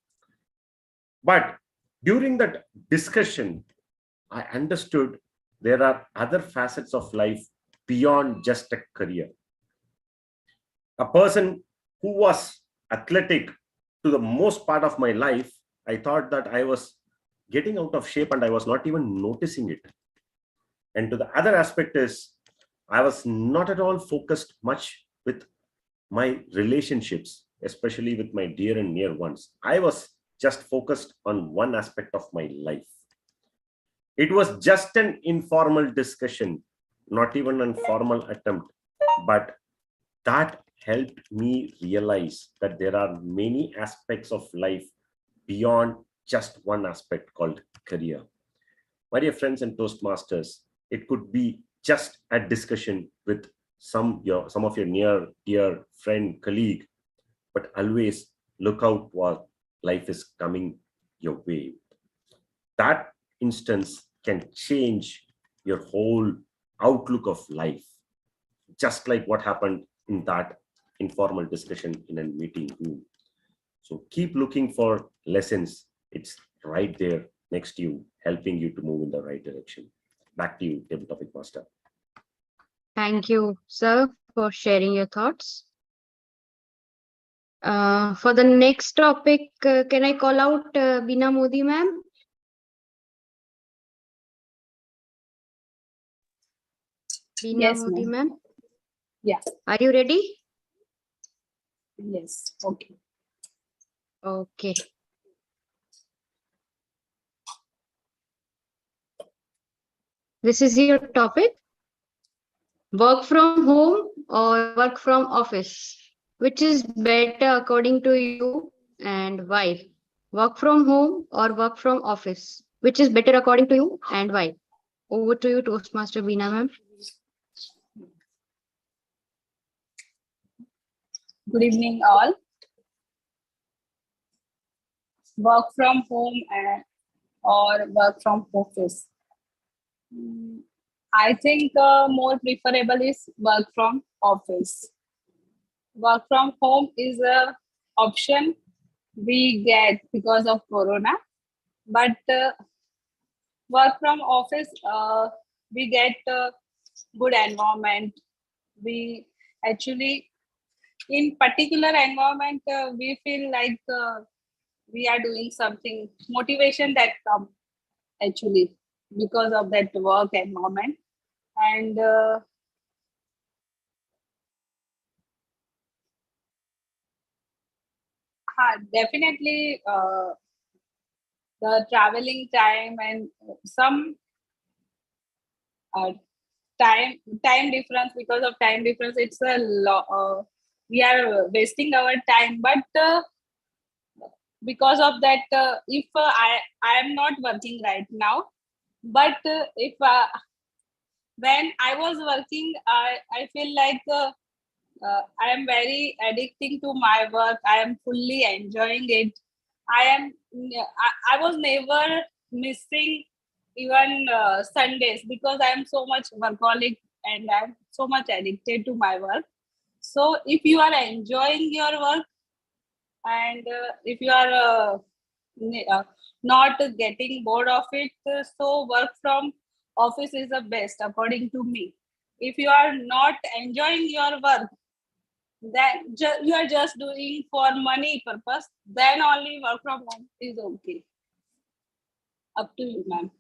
But during that discussion, I understood there are other facets of life beyond just a career. A person who was athletic to the most part of my life, I thought that I was getting out of shape and I was not even noticing it. And to the other aspect is, I was not at all focused much with my relationships, especially with my dear and near ones. I was just focused on one aspect of my life. It was just an informal discussion, not even a formal attempt, but that helped me realize that there are many aspects of life beyond just one aspect called career. My dear friends and Toastmasters, it could be just a discussion with some of your near dear friend, colleague, but always look out what life is coming your way. That instance can change your whole outlook of life, just like what happened in that informal discussion in a meeting room. So keep looking for lessons. It's right there next to you, helping you to move in the right direction. Back to you, Table Topic Master. Thank you, sir, for sharing your thoughts. For the next topic, can I call out Beena Modi ma'am? Beena Yes, Modi ma'am. ma'am, Yeah. are you ready? Yes. Okay. Okay. This is your topic. Work from home or work from office? Which is better according to you and why? Work from home or work from office? Which is better according to you and why? Over to you, Toastmaster Beena ma'am. Good evening, all. Work from home or work from office. I think more preferable is work from office. Work from home is a option we get because of Corona, but work from office we get good environment. We actually, in particular environment, we feel like we are doing something. Motivation that come actually because of that work environment, and definitely the traveling time and some uh, time difference. Because of time difference, it's a lot, we are wasting our time, but because of that, if I am not working right now, but if when I was working, I feel like I am very addicting to my work. I am fully enjoying it. I was never missing even Sundays because I am so much workaholic and I am so much addicted to my work. So if you are enjoying your work and if you are not getting bored of it, so work from office is the best according to me. If you are not enjoying your work, then you are just doing for money purpose, then only work from home is okay. Up to you, ma'am.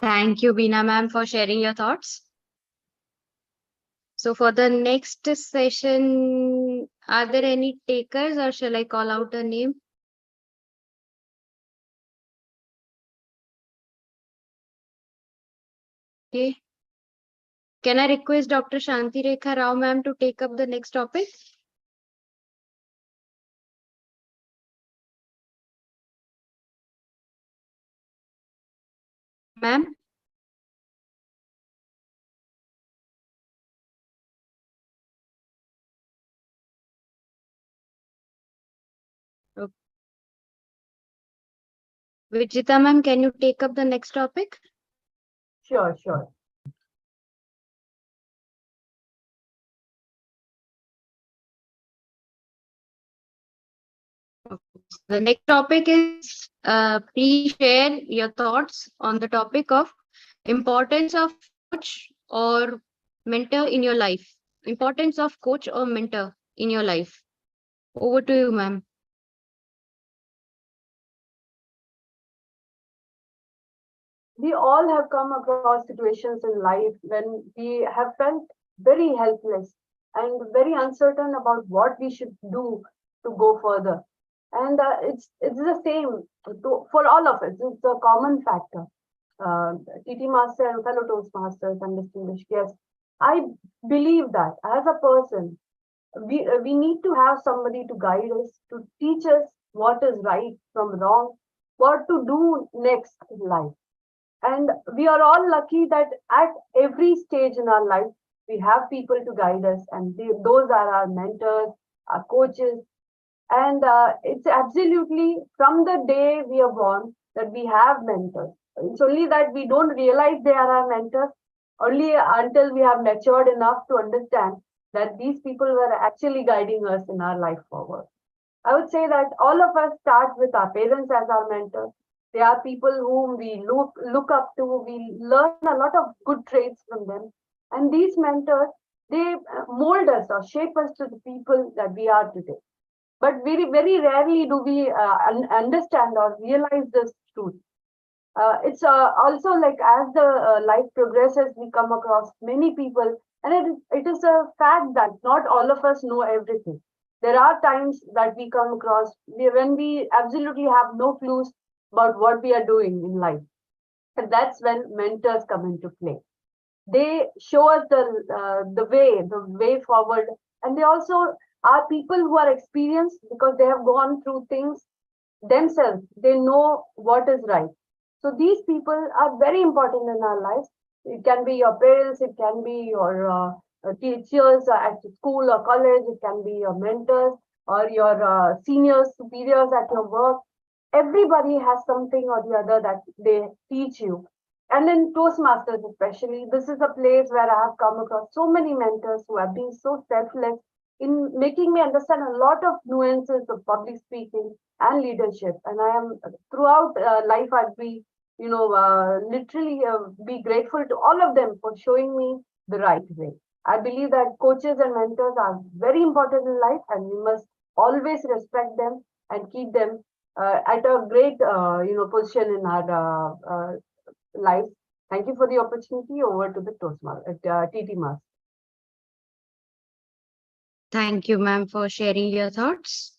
Thank you, Beena ma'am, for sharing your thoughts. So for the next session, are there any takers or shall I call out a name? Okay. Can I request Dr. Shanti Rekha Rao ma'am to take up the next topic? Ma'am? Okay. Vijita ma'am, can you take up the next topic? Sure, sure. The next topic is please share your thoughts on the topic of importance of coach or mentor in your life. Importance of coach or mentor in your life. Over to you, ma'am. We all have come across situations in life when we have felt very helpless and very uncertain about what we should do to go further. And it's the same for all of us. It's a common factor. TT Master and fellow Toastmasters and distinguished guests, I believe that as a person, we need to have somebody to guide us, to teach us what is right from wrong, what to do next in life. And we are all lucky that at every stage in our life, we have people to guide us, and those are our mentors, our coaches. And it's absolutely from the day we are born that we have mentors. It's only that we don't realize they are our mentors only until we have matured enough to understand that these people were actually guiding us in our life forward. I would say that all of us start with our parents as our mentors. They are people whom we look up to. We learn a lot of good traits from them. And these mentors, they mold us or shape us to the people that we are today. But very, very rarely do we understand or realize this truth. It's also like as the life progresses, we come across many people, and it is a fact that not all of us know everything. There are times that we come across when we absolutely have no clues about what we are doing in life. And that's when mentors come into play. They show us the way forward, and they also are people who are experienced because they have gone through things themselves. They know what is right. So these people are very important in our lives. It can be your parents, it can be your teachers at school or college, it can be your mentors or your seniors, superiors at your work. Everybody has something or the other that they teach you. And in Toastmasters especially, this is a place where I have come across so many mentors who have been so selfless in making me understand a lot of nuances of public speaking and leadership. And I am throughout life, I'd be, literally be grateful to all of them for showing me the right way. I believe that coaches and mentors are very important in life, and we must always respect them and keep them at a great, position in our lives. Thank you for the opportunity. Over to the Toastmaster, TT Master. Thank you, ma'am, for sharing your thoughts.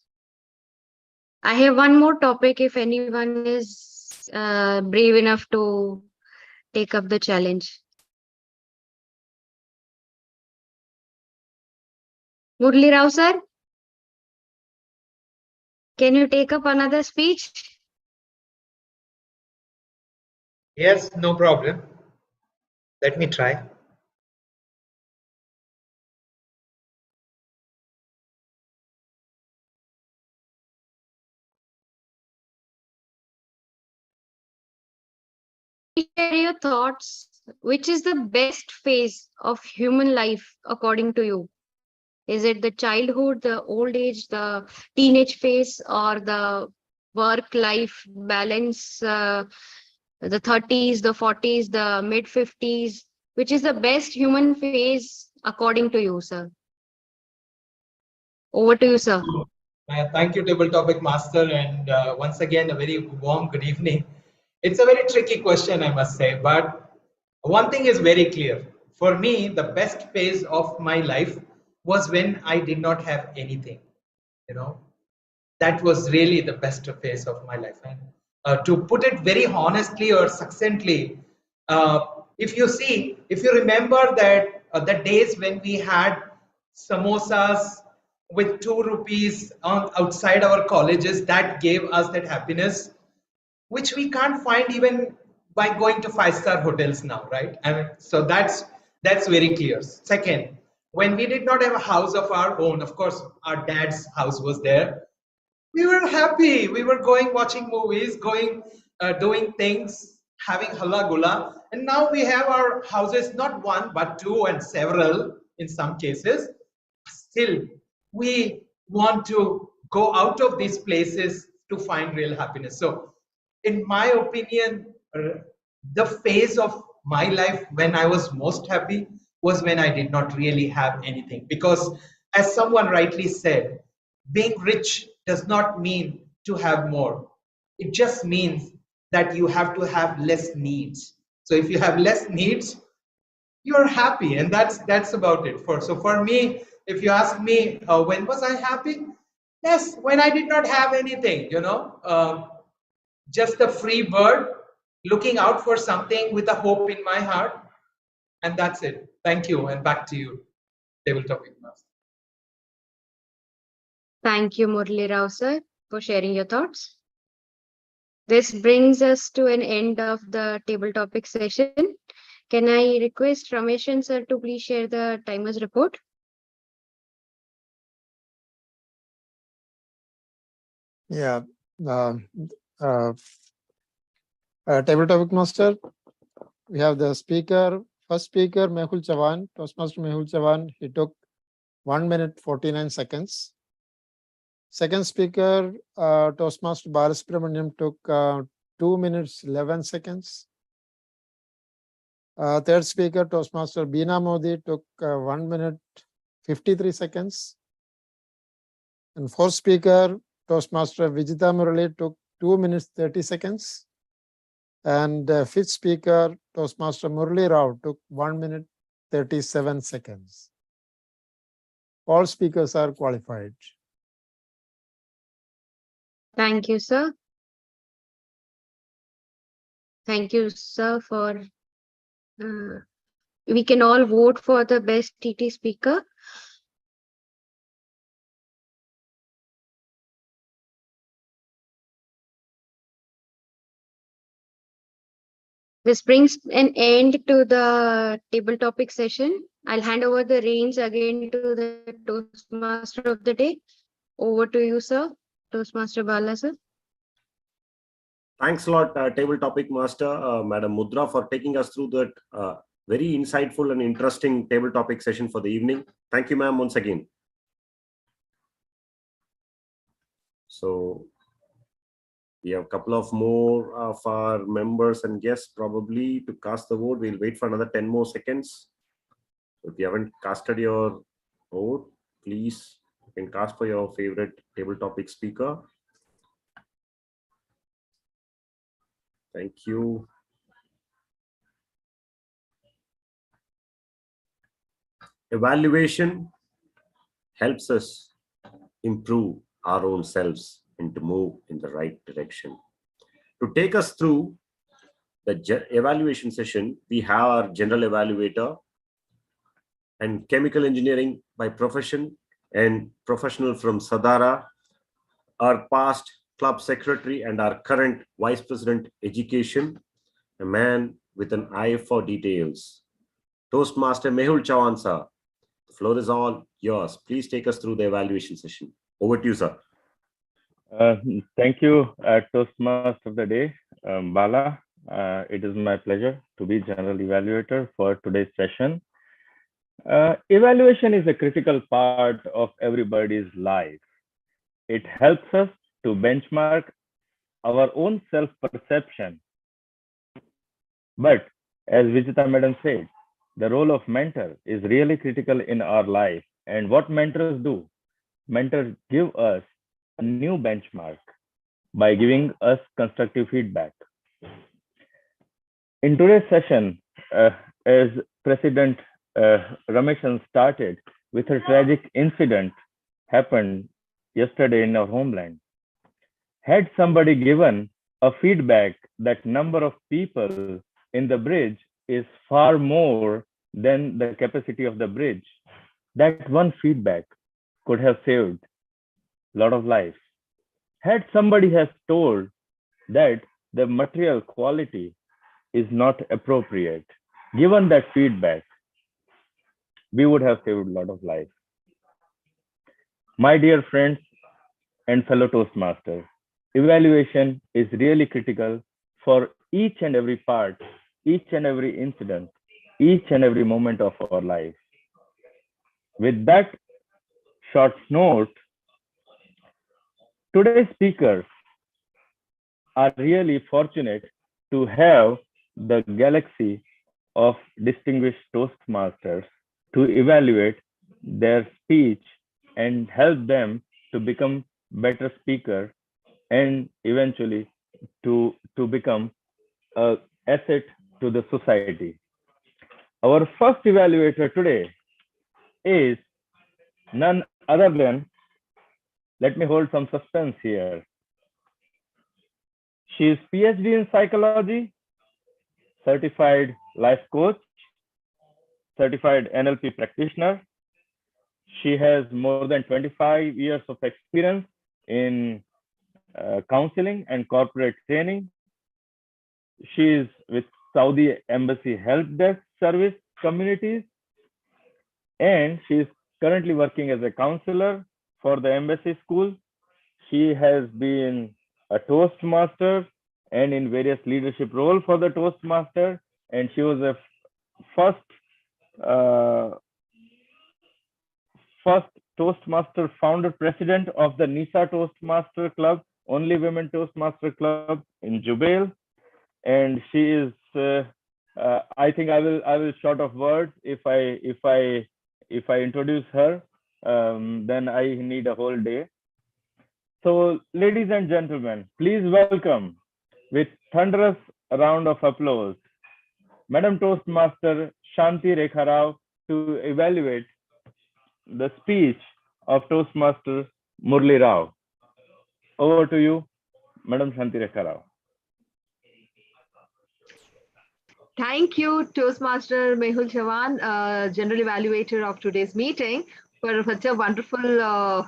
I have one more topic if anyone is brave enough to take up the challenge. Murli Rao sir, can you take up another speech? Yes, no problem. Let me try. Share your thoughts. Which is the best phase of human life according to you? Is it the childhood, the old age, the teenage phase, or the work-life balance, the 30s, the 40s, the mid-50s? Which is the best human phase according to you, sir? Over to you, sir. Thank you, Table Topic Master, and once again, a very warm good evening. It's a very tricky question, I must say, but one thing is very clear. For me, the best phase of my life was when I did not have anything. That was really the best phase of my life. And to put it very honestly or succinctly, if you remember that the days when we had samosas with 2 rupees outside our colleges, that gave us that happiness, which we can't find even by going to 5-star hotels now, right? I mean, so that's very clear. Second, when we did not have a house of our own, of course, our dad's house was there. We were happy. We were going, watching movies, going, doing things, having halla gula. And now we have our houses, not one, but 2 and several in some cases. Still, we want to go out of these places to find real happiness. So, in my opinion, the phase of my life when I was most happy was when I did not really have anything. Because, as someone rightly said, being rich does not mean to have more. It just means that you have to have less needs. So if you have less needs, you're happy, and that's about it. So for me, if you ask me, when was I happy? Yes, when I did not have anything, just a free bird looking out for something with a hope in my heart, and that's it. Thank you, and back to you, Table Topic Master. Thank you, Murli Rao, sir. for sharing your thoughts. This brings us to an end of the table topic session. Can I request Rameshan sir to please share the timer's report? Yeah. Table topic master. We have the speaker. First speaker, Mehul Chavan, Toastmaster Mehul Chavan. He took 1 minute 49 seconds. Second speaker, Toastmaster Balasubramaniam took 2 minutes 11 seconds. Third speaker, Toastmaster Beena Modi took 1 minute 53 seconds. And fourth speaker, Toastmaster Vijita Murali took 2 minutes 30 seconds. And fifth speaker, Toastmaster Murali Rao took 1 minute 37 seconds. All speakers are qualified. Thank you, sir. Thank you, sir, for we can all vote for the best TT speaker. This brings an end to the table topic session. I'll hand over the reins again to the Toastmaster of the day. Over to you, sir. Toastmaster Bala, sir. Thanks a lot, table topic master, Madam Mudra, for taking us through that very insightful and interesting table topic session for the evening. Thank you, ma'am, once again. So we have a couple of more of our members and guests probably to cast the vote. We'll wait for another 10 more seconds. If you haven't casted your vote, please you can cast for your favorite table topic speaker. Thank you. Evaluation helps us improve our own selves and to move in the right direction. To take us through the evaluation session, we have our general evaluator and chemical engineering by profession and professional from Sadara, our past club secretary and our current vice president education, a man with an eye for details. Toastmaster Mehul Chavan, sir. The floor is all yours. Please take us through the evaluation session. Over to you, sir. Thank you, Toastmaster of the day, Bala. It is my pleasure to be general evaluator for today's session. Evaluation is a critical part of everybody's life. It helps us to benchmark our own self-perception. But as Vijita Madam said, the role of mentor is really critical in our life. And what mentors do? Mentors give us a new benchmark by giving us constructive feedback. In today's session, as President Rameshan started with a tragic incident happened yesterday in our homeland. Had somebody given a feedback that number of people in the bridge is far more than the capacity of the bridge, that one feedback could have saved a lot of lives. Had somebody has told that the material quality is not appropriate, given that feedback, we would have saved a lot of lives. My dear friends and fellow Toastmasters, evaluation is really critical for each and every part, each and every incident, each and every moment of our life. With that short note, today's speakers are really fortunate to have the galaxy of distinguished Toastmasters to evaluate their speech and help them to become better speaker and eventually to become an asset to the society. Our first evaluator today is none other than, let me hold some suspense here. She is PhD in psychology, certified life coach, certified NLP practitioner. She has more than 25 years of experience in Counseling and Corporate Training. She is with Saudi Embassy Help Desk Service Communities, and she is currently working as a counselor for the Embassy School. She has been a Toastmaster and in various leadership roles for the Toastmaster, and she was a first Toastmaster founder president of the Nisa Toastmaster Club, only women Toastmaster Club in Jubail. And she is I think I will short of words if I introduce her, then I need a whole day. So ladies and gentlemen, please welcome with thunderous round of applause Madam Toastmaster Shanti Rekha Rao to evaluate the speech of Toastmaster Murli Rao. Over to you, Madam Shanti Rekha Rao. Thank you, Toastmaster Mehul Chavan, General Evaluator of today's meeting, for such a wonderful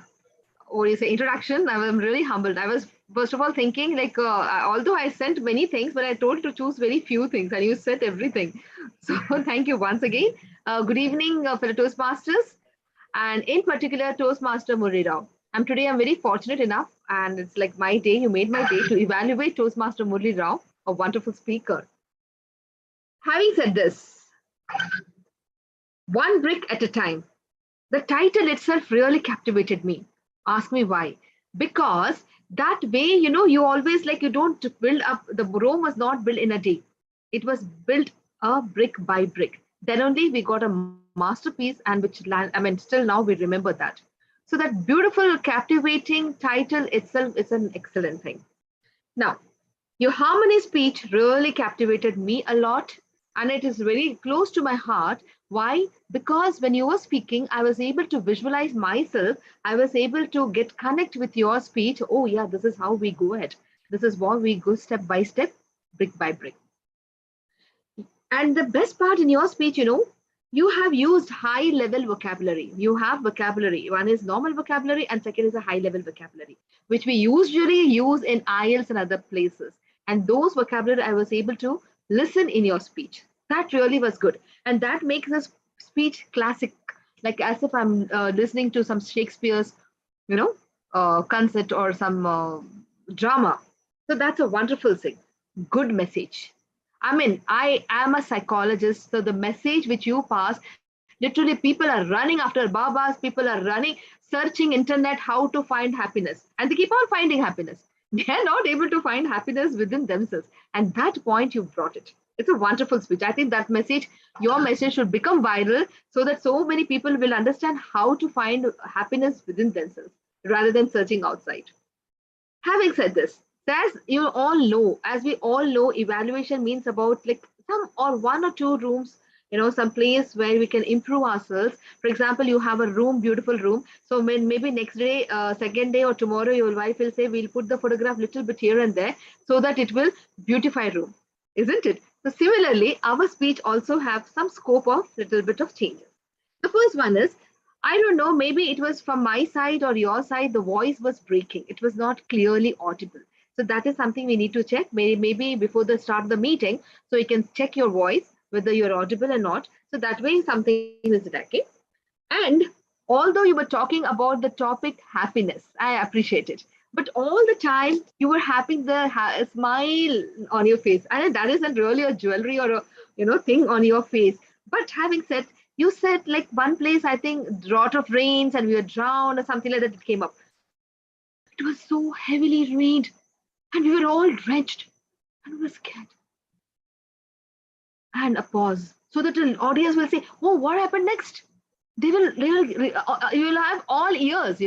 introduction. I'm really humbled. I was first of all thinking like, although I sent many things, but I told to choose very few things, and you said everything. So thank you once again. Good evening, fellow Toastmasters, and in particular Toastmaster Murli Rao. I'm very fortunate enough, and it's like my day. You made my day to evaluate Toastmaster Murli Rao, a wonderful speaker. Having said this, one brick at a time. The title itself really captivated me. Ask me why. Because that way, you always you don't build up, the Rome was not built in a day. It was built a brick by brick. Then only we got a masterpiece, and still now we remember that. So that beautiful, captivating title itself is an excellent thing. Now, your harmony speech really captivated me a lot, and it is very close to my heart. Why? Because when you were speaking, I was able to visualize myself. I was able to connect with your speech. Oh yeah, this is how we go ahead. This is what we go step by step, brick by brick. And the best part in your speech, you have used high level vocabulary. You have vocabulary. One is normal vocabulary and second is a high level vocabulary, which we usually use in IELTS and other places. And those vocabulary I was able to listen in your speech. That really was good. And that makes this speech classic, like as if I'm listening to some Shakespeare's, concert or some drama. So that's a wonderful thing. Good message. I am a psychologist, so the message which you pass, literally people are running after Babas, people are running, searching internet how to find happiness. And they keep on finding happiness. They are not able to find happiness within themselves. And that point you brought it. It's a wonderful speech. I think that message, your message should become viral so that so many people will understand how to find happiness within themselves rather than searching outside. Having said this, as you all know, as we all know, evaluation means about some or one or two rooms, some place where we can improve ourselves. For example, you have a room, beautiful room. So maybe next day, second day or tomorrow, your wife will say, we'll put the photograph little bit here and there so that it will beautify room, isn't it? So similarly, our speech also have some scope of little bit of changes. The first one is, I don't know, maybe it was from my side or your side, the voice was breaking. It was not clearly audible. So that is something we need to check. Maybe before the start of the meeting, so you can check your voice, whether you're audible or not. So that way something is lacking. And although you were talking about the topic happiness, I appreciate it. But all the time you were having the smile on your face. And that isn't really a jewelry or a thing on your face. But having said, you said one place, I think drought of rains and we were drowned or something like that, it came up. It was so heavily rained and we were all drenched and we were scared. And a pause so that the audience will say, oh, what happened next? You will have all ears,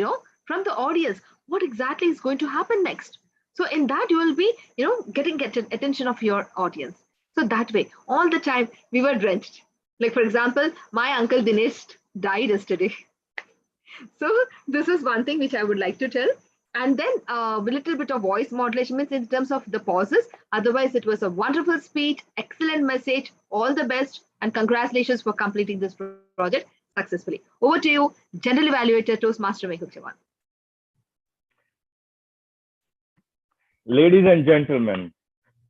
from the audience, what exactly is going to happen next. So in that you will be, getting attention of your audience. So that way, all the time we were drenched. Like for example, my uncle Dinesh died yesterday. So this is one thing which I would like to tell. And then a little bit of voice modulation means in terms of the pauses. Otherwise, it was a wonderful speech, excellent message, all the best, and congratulations for completing this project successfully. Over to you, General Evaluator Toastmaster Mehul Chavan. Ladies and gentlemen,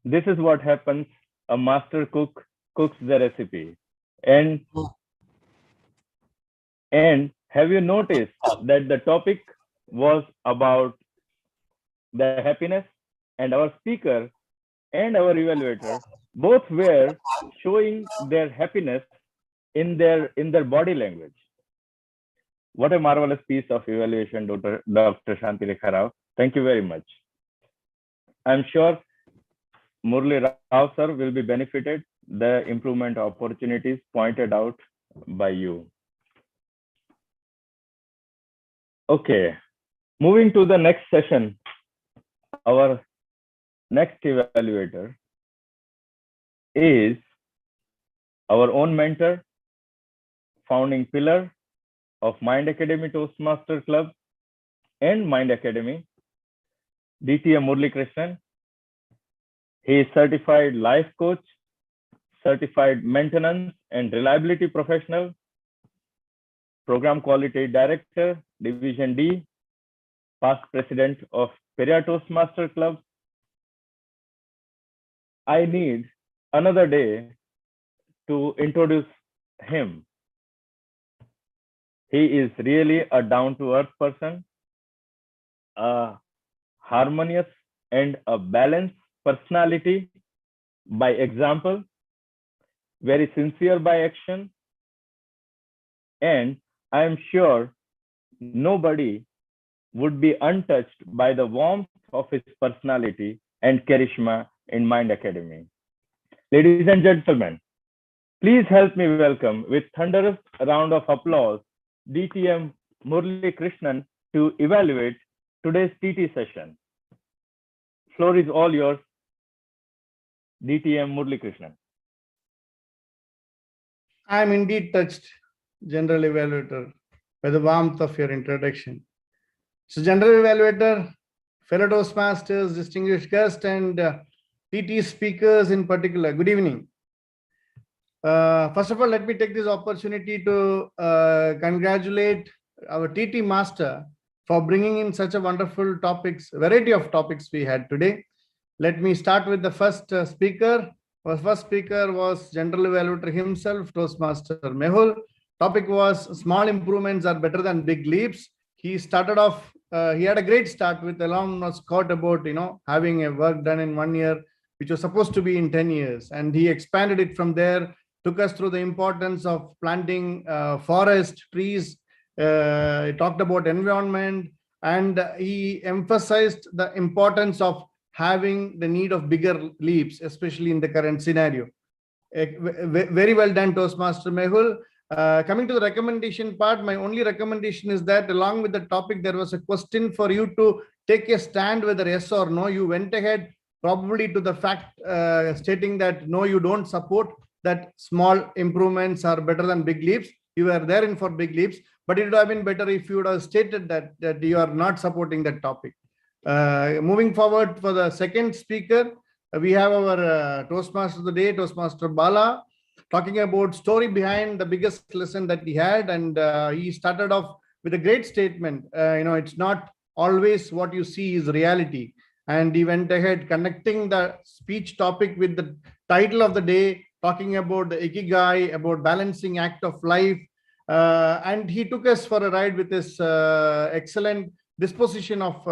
this is what happens. A master cook cooks the recipe. And have you noticed that the topic was about the happiness, and our speaker and our evaluator both were showing their happiness in their body language. What a marvelous piece of evaluation, Dr. Shantilekha Rao. Thank you very much. I'm sure Murli Rao sir will be benefited the improvement opportunities pointed out by you. Okay, moving to the next session. Our next evaluator is our own mentor, founding pillar of Mind Academy Toastmaster Club and Mind Academy, DTM Murli Krishnan. He is certified life coach, certified maintenance and reliability professional, program quality director, Division D, past president of Peria Toastmaster Club. I need another day to introduce him. He is really a down-to-earth person, a harmonious and a balanced personality by example, very sincere by action, and I am sure nobody would be untouched by the warmth of his personality and charisma in Mind Academy. Ladies and gentlemen, please help me welcome with thunderous round of applause DTM Murli Krishnan to evaluate today's TT session. Floor is all yours, DTM Murli Krishnan. I am indeed touched, General Evaluator, by the warmth of your introduction. So, General Evaluator, fellow Toastmasters, distinguished guests, and TT speakers in particular, good evening. First of all, let me take this opportunity to congratulate our TT Master for bringing in such a wonderful topics, variety of topics we had today. Let me start with the first speaker. Our first speaker was General Evaluator himself, Toastmaster Mehul. Topic was small improvements are better than big leaps. He started off, he had a great start with a long quote about, having a work done in 1 year, which was supposed to be in 10 years. And he expanded it from there, took us through the importance of planting forest, trees. He talked about environment, and he emphasized the importance of having the need of bigger leaps, especially in the current scenario. Very well done, Toastmaster Mehul. Coming to the recommendation part, my only recommendation is that along with the topic, there was a question for you to take a stand whether yes or no. You went ahead probably to the fact stating that no, you don't support that small improvements are better than big leaps. You were there in for big leaps, but it would have been better if you would have stated that you are not supporting that topic. Moving forward for the second speaker, we have our Toastmaster of the day, Toastmaster Bala, talking about story behind the biggest lesson that he had. And he started off with a great statement. It's not always what you see is reality. And he went ahead connecting the speech topic with the title of the day, talking about the Ikigai, about balancing act of life. And he took us for a ride with this excellent disposition of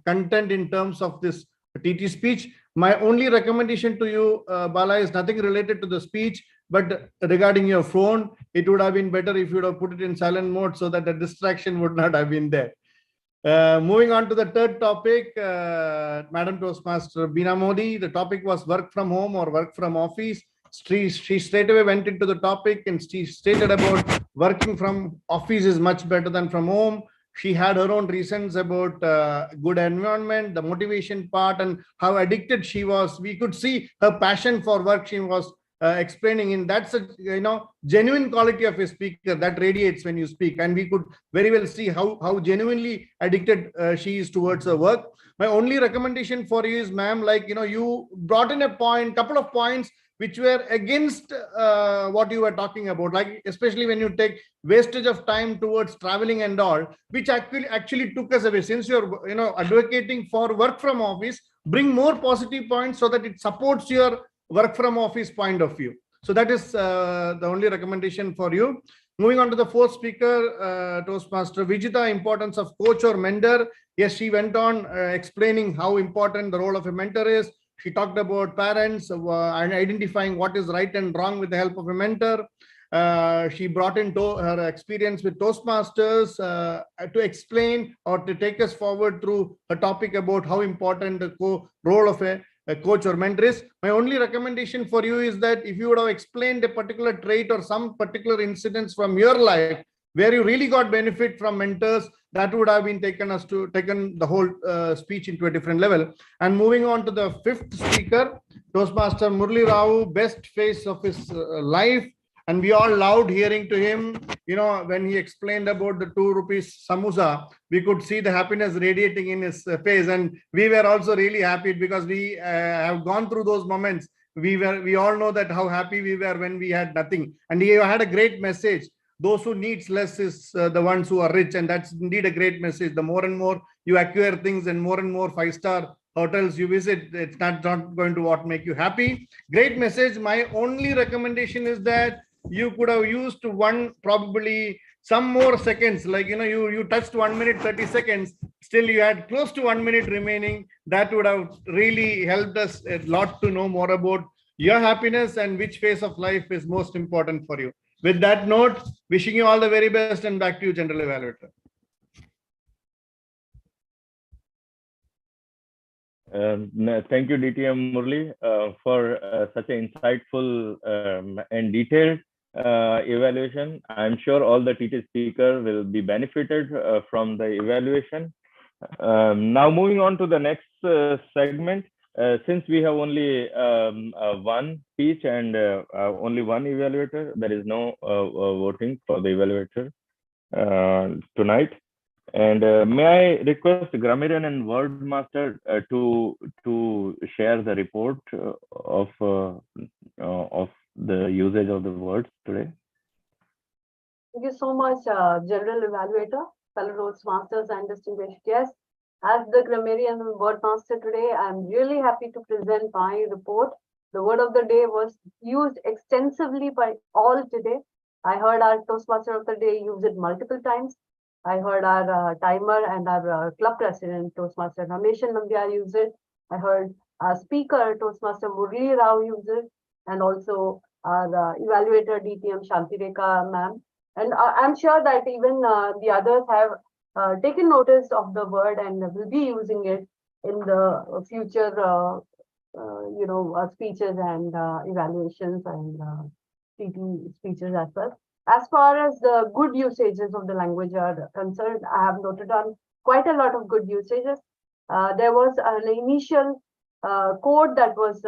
content in terms of this TT speech. My only recommendation to you, Bala, is nothing related to the speech, but regarding your phone, it would have been better if you would have put it in silent mode so that the distraction would not have been there. Moving on to the third topic, Madam Toastmaster Beena Modi, the topic was work from home or work from office. She straight away went into the topic and she stated about working from office is much better than from home. She had her own reasons about good environment, the motivation part, and how addicted she was. We could see her passion for work she was explaining in. That's a genuine quality of a speaker that radiates when you speak, and we could very well see how genuinely addicted she is towards her work. My only recommendation for you is, ma'am, you brought in a couple of points which were against what you were talking about, like especially when you take wastage of time towards traveling and all, which actually took us away. Since you're advocating for work from office, bring more positive points so that it supports your work from office point of view. So that is the only recommendation for you. Moving on to the fourth speaker, Toastmaster Vijita, importance of coach or mentor. Yes, she went on explaining how important the role of a mentor is. She talked about parents and identifying what is right and wrong with the help of a mentor. She brought in her experience with Toastmasters to explain or to take us forward through a topic about how important the role of a coach or mentor is. My only recommendation for you is that if you would have explained a particular trait or some particular incidents from your life where you really got benefit from mentors, that would have been taken the whole speech into a different level. And moving on to the fifth speaker, Toastmaster Murali Rao, best phase of his life. And we all loved hearing to him, when he explained about the 2 rupees samosa, we could see the happiness radiating in his face. And we were also really happy because we have gone through those moments. We all know that how happy we were when we had nothing. And he had a great message. Those who needs less is the ones who are rich. And that's indeed a great message. The more and more you acquire things and more 5-star hotels you visit, it's not going to make you happy. Great message. My only recommendation is that you could have used probably some more seconds, like you touched 1 minute 30 seconds, still you had close to 1 minute remaining. That would have really helped us a lot to know more about your happiness and which phase of life is most important for you. With that note, wishing you all the very best, and back to you, General Evaluator. Thank you, DTM Murali, for such an insightful and detailed evaluation. I'm sure all the TT speakers will be benefited from the evaluation. Now moving on to the next segment, since we have only one speech and only one evaluator, there is no voting for the evaluator tonight. And may I request grammarian and word master to share the report of the usage of the words today. Thank you so much, General Evaluator, fellow Toastmasters and distinguished guests. As the grammarian and word master today, I'm really happy to present my report. The word of the day was used extensively by all today. I heard our Toastmaster of the day use it multiple times. I heard our timer and our club president, Toastmaster Rameshan Nambiar, use it. I heard our speaker, Toastmaster Murali Rao, use it. And also our evaluator, DTM Shantireka ma'am. And I'm sure that even the others have taken notice of the word and will be using it in the future, speeches and evaluations and TT speeches as well. As far as the good usages of the language are concerned, I have noted on quite a lot of good usages. There was an initial quote that was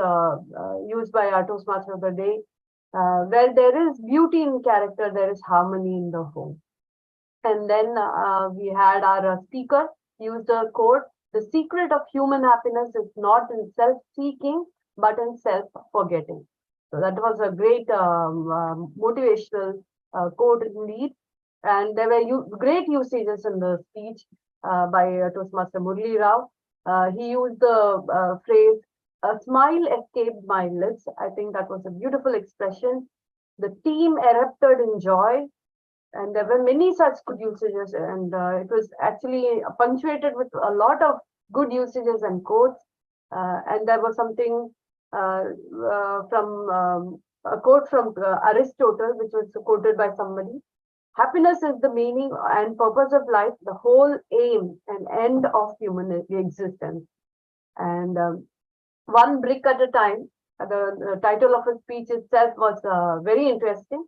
used by our Toastmaster of the day, where there is beauty in character, there is harmony in the home. And then we had our speaker use the quote, the secret of human happiness is not in self-seeking, but in self-forgetting. So that was a great motivational quote indeed. And there were great usages in the speech by Toastmaster Murali Rao. He used the phrase, a smile escaped my lips. I think that was a beautiful expression. The team erupted in joy. And there were many such good usages. And it was actually punctuated with a lot of good usages and quotes. And there was something from a quote from Aristotle, which was quoted by somebody. Happiness is the meaning and purpose of life, the whole aim and end of human existence. And one brick at a time. The title of his speech itself was very interesting.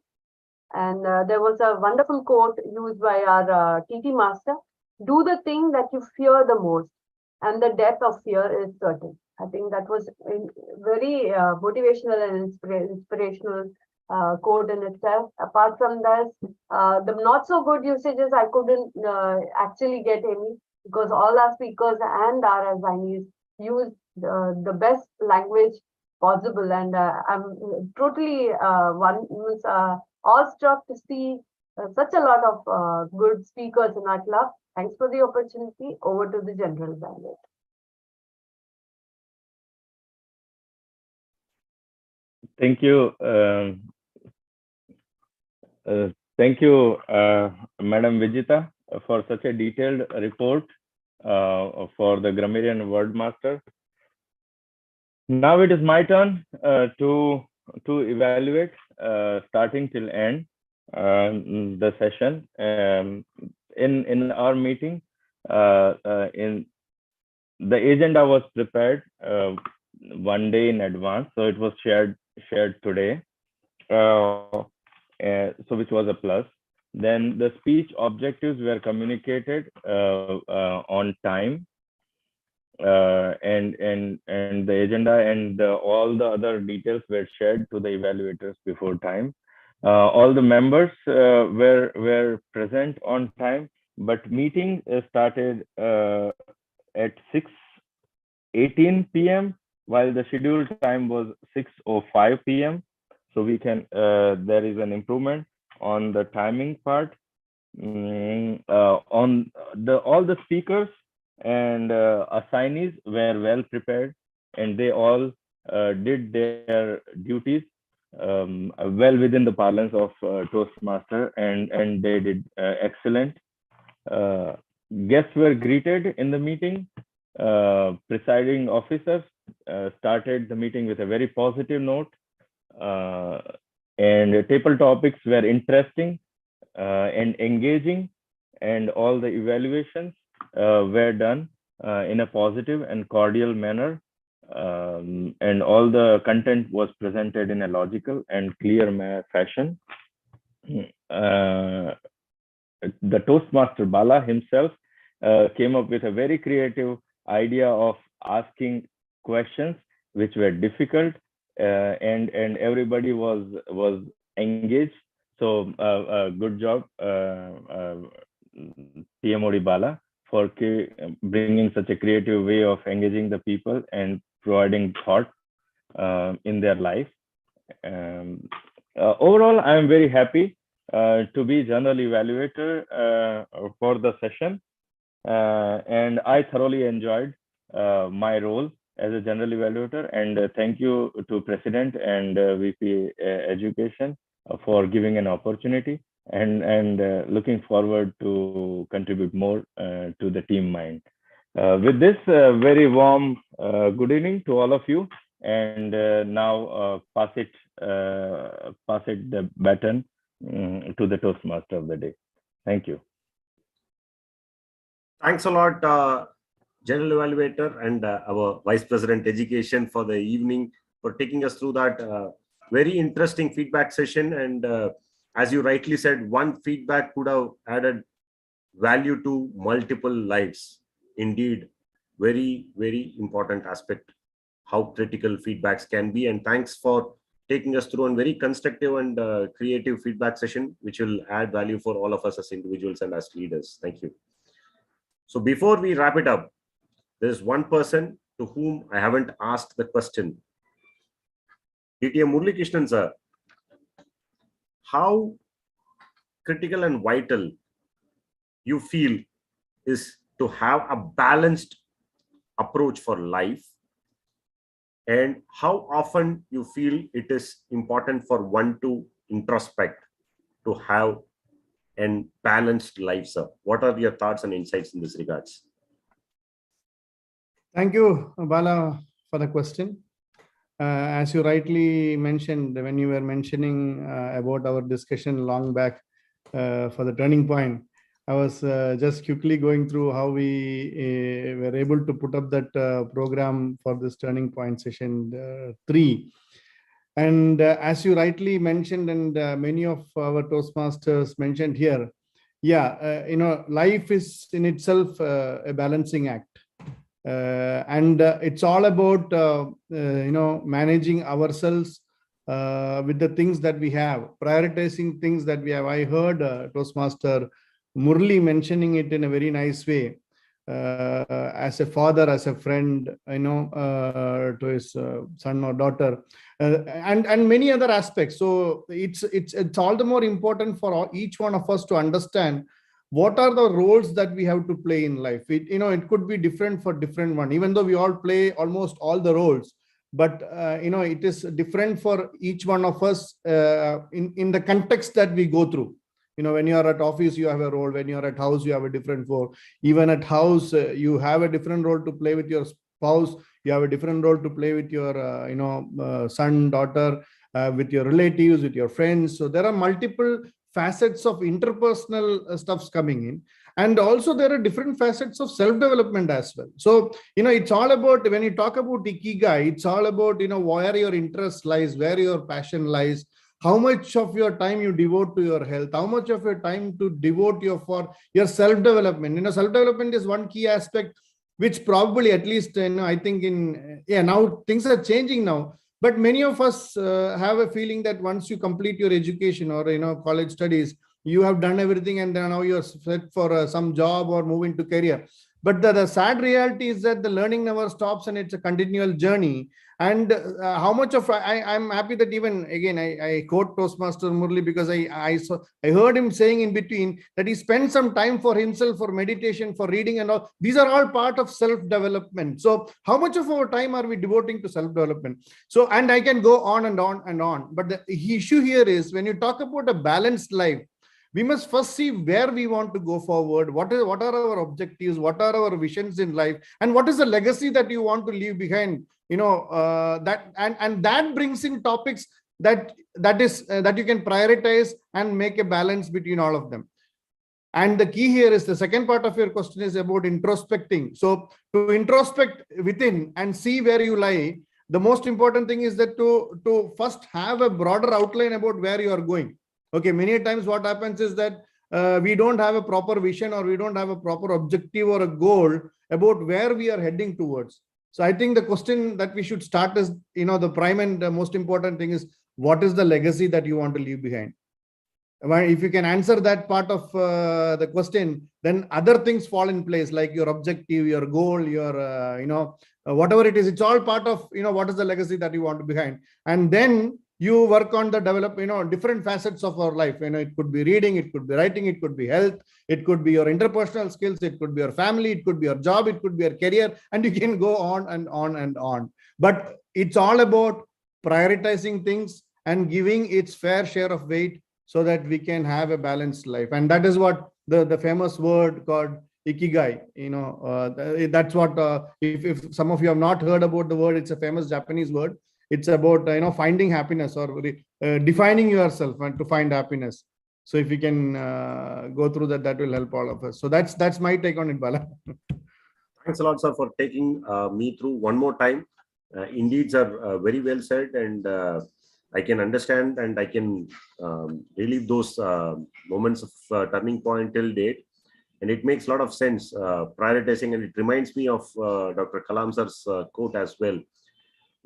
And there was a wonderful quote used by our TT master. Do the thing that you fear the most, and the death of fear is certain. I think that was very motivational and inspirational quote in itself. Apart from that, the not so good usages, I couldn't actually get any, because all our speakers and our assignees used the best language possible. And I'm totally awestruck to see such a lot of good speakers in our club. Thanks for the opportunity. Over to the general evaluator. Thank you. Thank you, Madam Vijita, for such a detailed report for the grammarian word master. Now it is my turn to evaluate, starting till end the session. In our meeting, in the agenda was prepared 1 day in advance, so it was shared today. So which was a plus. Then the speech objectives were communicated on time, and the agenda and all the other details were shared to the evaluators before time. All the members were present on time, but meeting started at 6:18 p.m. while the scheduled time was 6:05 p.m. So we can there is an improvement on the timing part. On all the speakers and assignees were well prepared, and they all did their duties well within the parlance of Toastmaster, and they did excellent. Guests were greeted in the meeting. Presiding officers started the meeting with a very positive note. And table topics were interesting and engaging, and all the evaluations were done in a positive and cordial manner, and all the content was presented in a logical and clear fashion. The Toastmaster Bala himself came up with a very creative idea of asking questions which were difficult, and everybody was engaged. So good job, TMOD Bala, for bringing such a creative way of engaging the people and providing thought in their life. Overall, I am very happy to be general evaluator for the session, and I thoroughly enjoyed my role as a general evaluator. And thank you to President and VP Education for giving an opportunity, and looking forward to contribute more to the team mind. With this, very warm good evening to all of you, and now pass it the baton to the Toastmaster of the day. Thank you. Thanks a lot, General Evaluator and our Vice President Education, for the evening, for taking us through that very interesting feedback session. And as you rightly said, one feedback could have added value to multiple lives. Indeed, very, very important aspect, how critical feedbacks can be. And thanks for taking us through a very constructive and creative feedback session, which will add value for all of us as individuals and as leaders. Thank you. So before we wrap it up, there's one person to whom I haven't asked the question. DTM Murali Krishnan sir, how critical and vital you feel is to have a balanced approach for life, and how often you feel it is important for one to introspect to have a balanced life, sir? What are your thoughts and insights in this regards? Thank you, Bala, for the question. As you rightly mentioned, when you were mentioning about our discussion long back for the turning point, I was just quickly going through how we were able to put up that program for this turning point session 3. And as you rightly mentioned, and many of our Toastmasters mentioned here, life is in itself a balancing act. And it's all about managing ourselves with the things that we have, prioritizing things that we have. I heard Toastmaster Murali mentioning it in a very nice way. as a father, as a friend, to his son or daughter, and many other aspects. So it's all the more important for each one of us to understand what are the roles that we have to play in life. It could be different for different one, even though we all play almost all the roles, but it is different for each one of us in the context that we go through. When you are at office, you have a role. When you are at house, you have a different role. Even at house, you have a different role to play with your spouse. You have a different role to play with your son, daughter, with your relatives, with your friends. So there are multiple facets of interpersonal stuffs coming in. And also there are different facets of self-development as well. So, it's all about, when you talk about Ikigai, it's all about, where your interest lies, where your passion lies, how much of your time you devote to your health, how much of your time to devote for your self-development. Self-development is one key aspect, which probably, at least, I think now things are changing now. But many of us have a feeling that once you complete your education or, college studies, you have done everything and then now you're set for some job or move into career. But the sad reality is that the learning never stops and it's a continual journey. And how much of I'm happy that even again I quote Toastmaster Murli, because I heard him saying in between that he spent some time for himself, for meditation, for reading and all. These are all part of self-development. So how much of our time are we devoting to self-development? So, and I can go on and on and on. But the issue here is, when you talk about a balanced life, we must first see where we want to go forward. What are our objectives? What are our visions in life? And what is the legacy that you want to leave behind? That brings in topics that you can prioritize and make a balance between all of them. And the key here is, the second part of your question is about introspecting. So to introspect within and see where you lie, the most important thing is that to first have a broader outline about where you are going. Okay, many times what happens is that we don't have a proper vision, or we don't have a proper objective or a goal about where we are heading towards. So I think the question that we should start is, the prime and the most important thing is, what is the legacy that you want to leave behind? If you can answer that part of the question, then other things fall in place, like your objective, your goal, your, whatever it is, it's all part of, what is the legacy that you want to behind. And then you work on the different facets of our life. It could be reading, it could be writing, it could be health, it could be your interpersonal skills, it could be your family, it could be your job, it could be your career, and you can go on and on and on. But it's all about prioritizing things and giving its fair share of weight so that we can have a balanced life. And that is what the famous word called Ikigai, that's what, if some of you have not heard about the word, it's a famous Japanese word. It's about, finding happiness, or defining yourself and to find happiness. So if you can go through that, that will help all of us. So that's my take on it, Bala. Thanks a lot, sir, for taking me through one more time. Indeed, sir, very well said. And I can understand and I can relive those moments of turning point till date. And it makes a lot of sense, prioritizing. And it reminds me of Dr. Kalam sir's quote as well.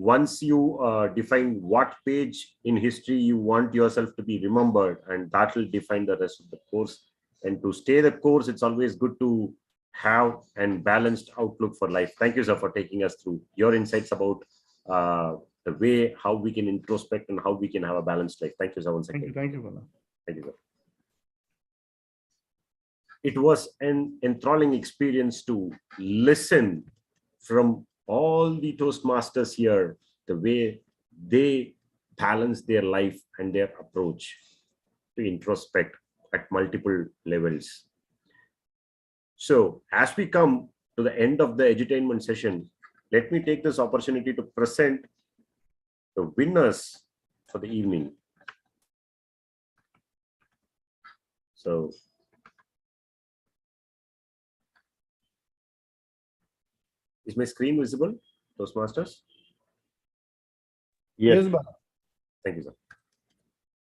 Once you define what page in history you want yourself to be remembered, and that will define the rest of the course. And to stay the course, it's always good to have a balanced outlook for life. Thank you, sir, for taking us through your insights about the way how we can introspect and how we can have a balanced life. Thank you, sir, once again. Thank you, Bala. Thank you, sir. It was an enthralling experience to listen from all the Toastmasters here, the way they balance their life and their approach to introspect at multiple levels. So as we come to the end of the edutainment session, let me take this opportunity to present the winners for the evening. So is my screen visible, Toastmasters? Yes. Thank you, sir.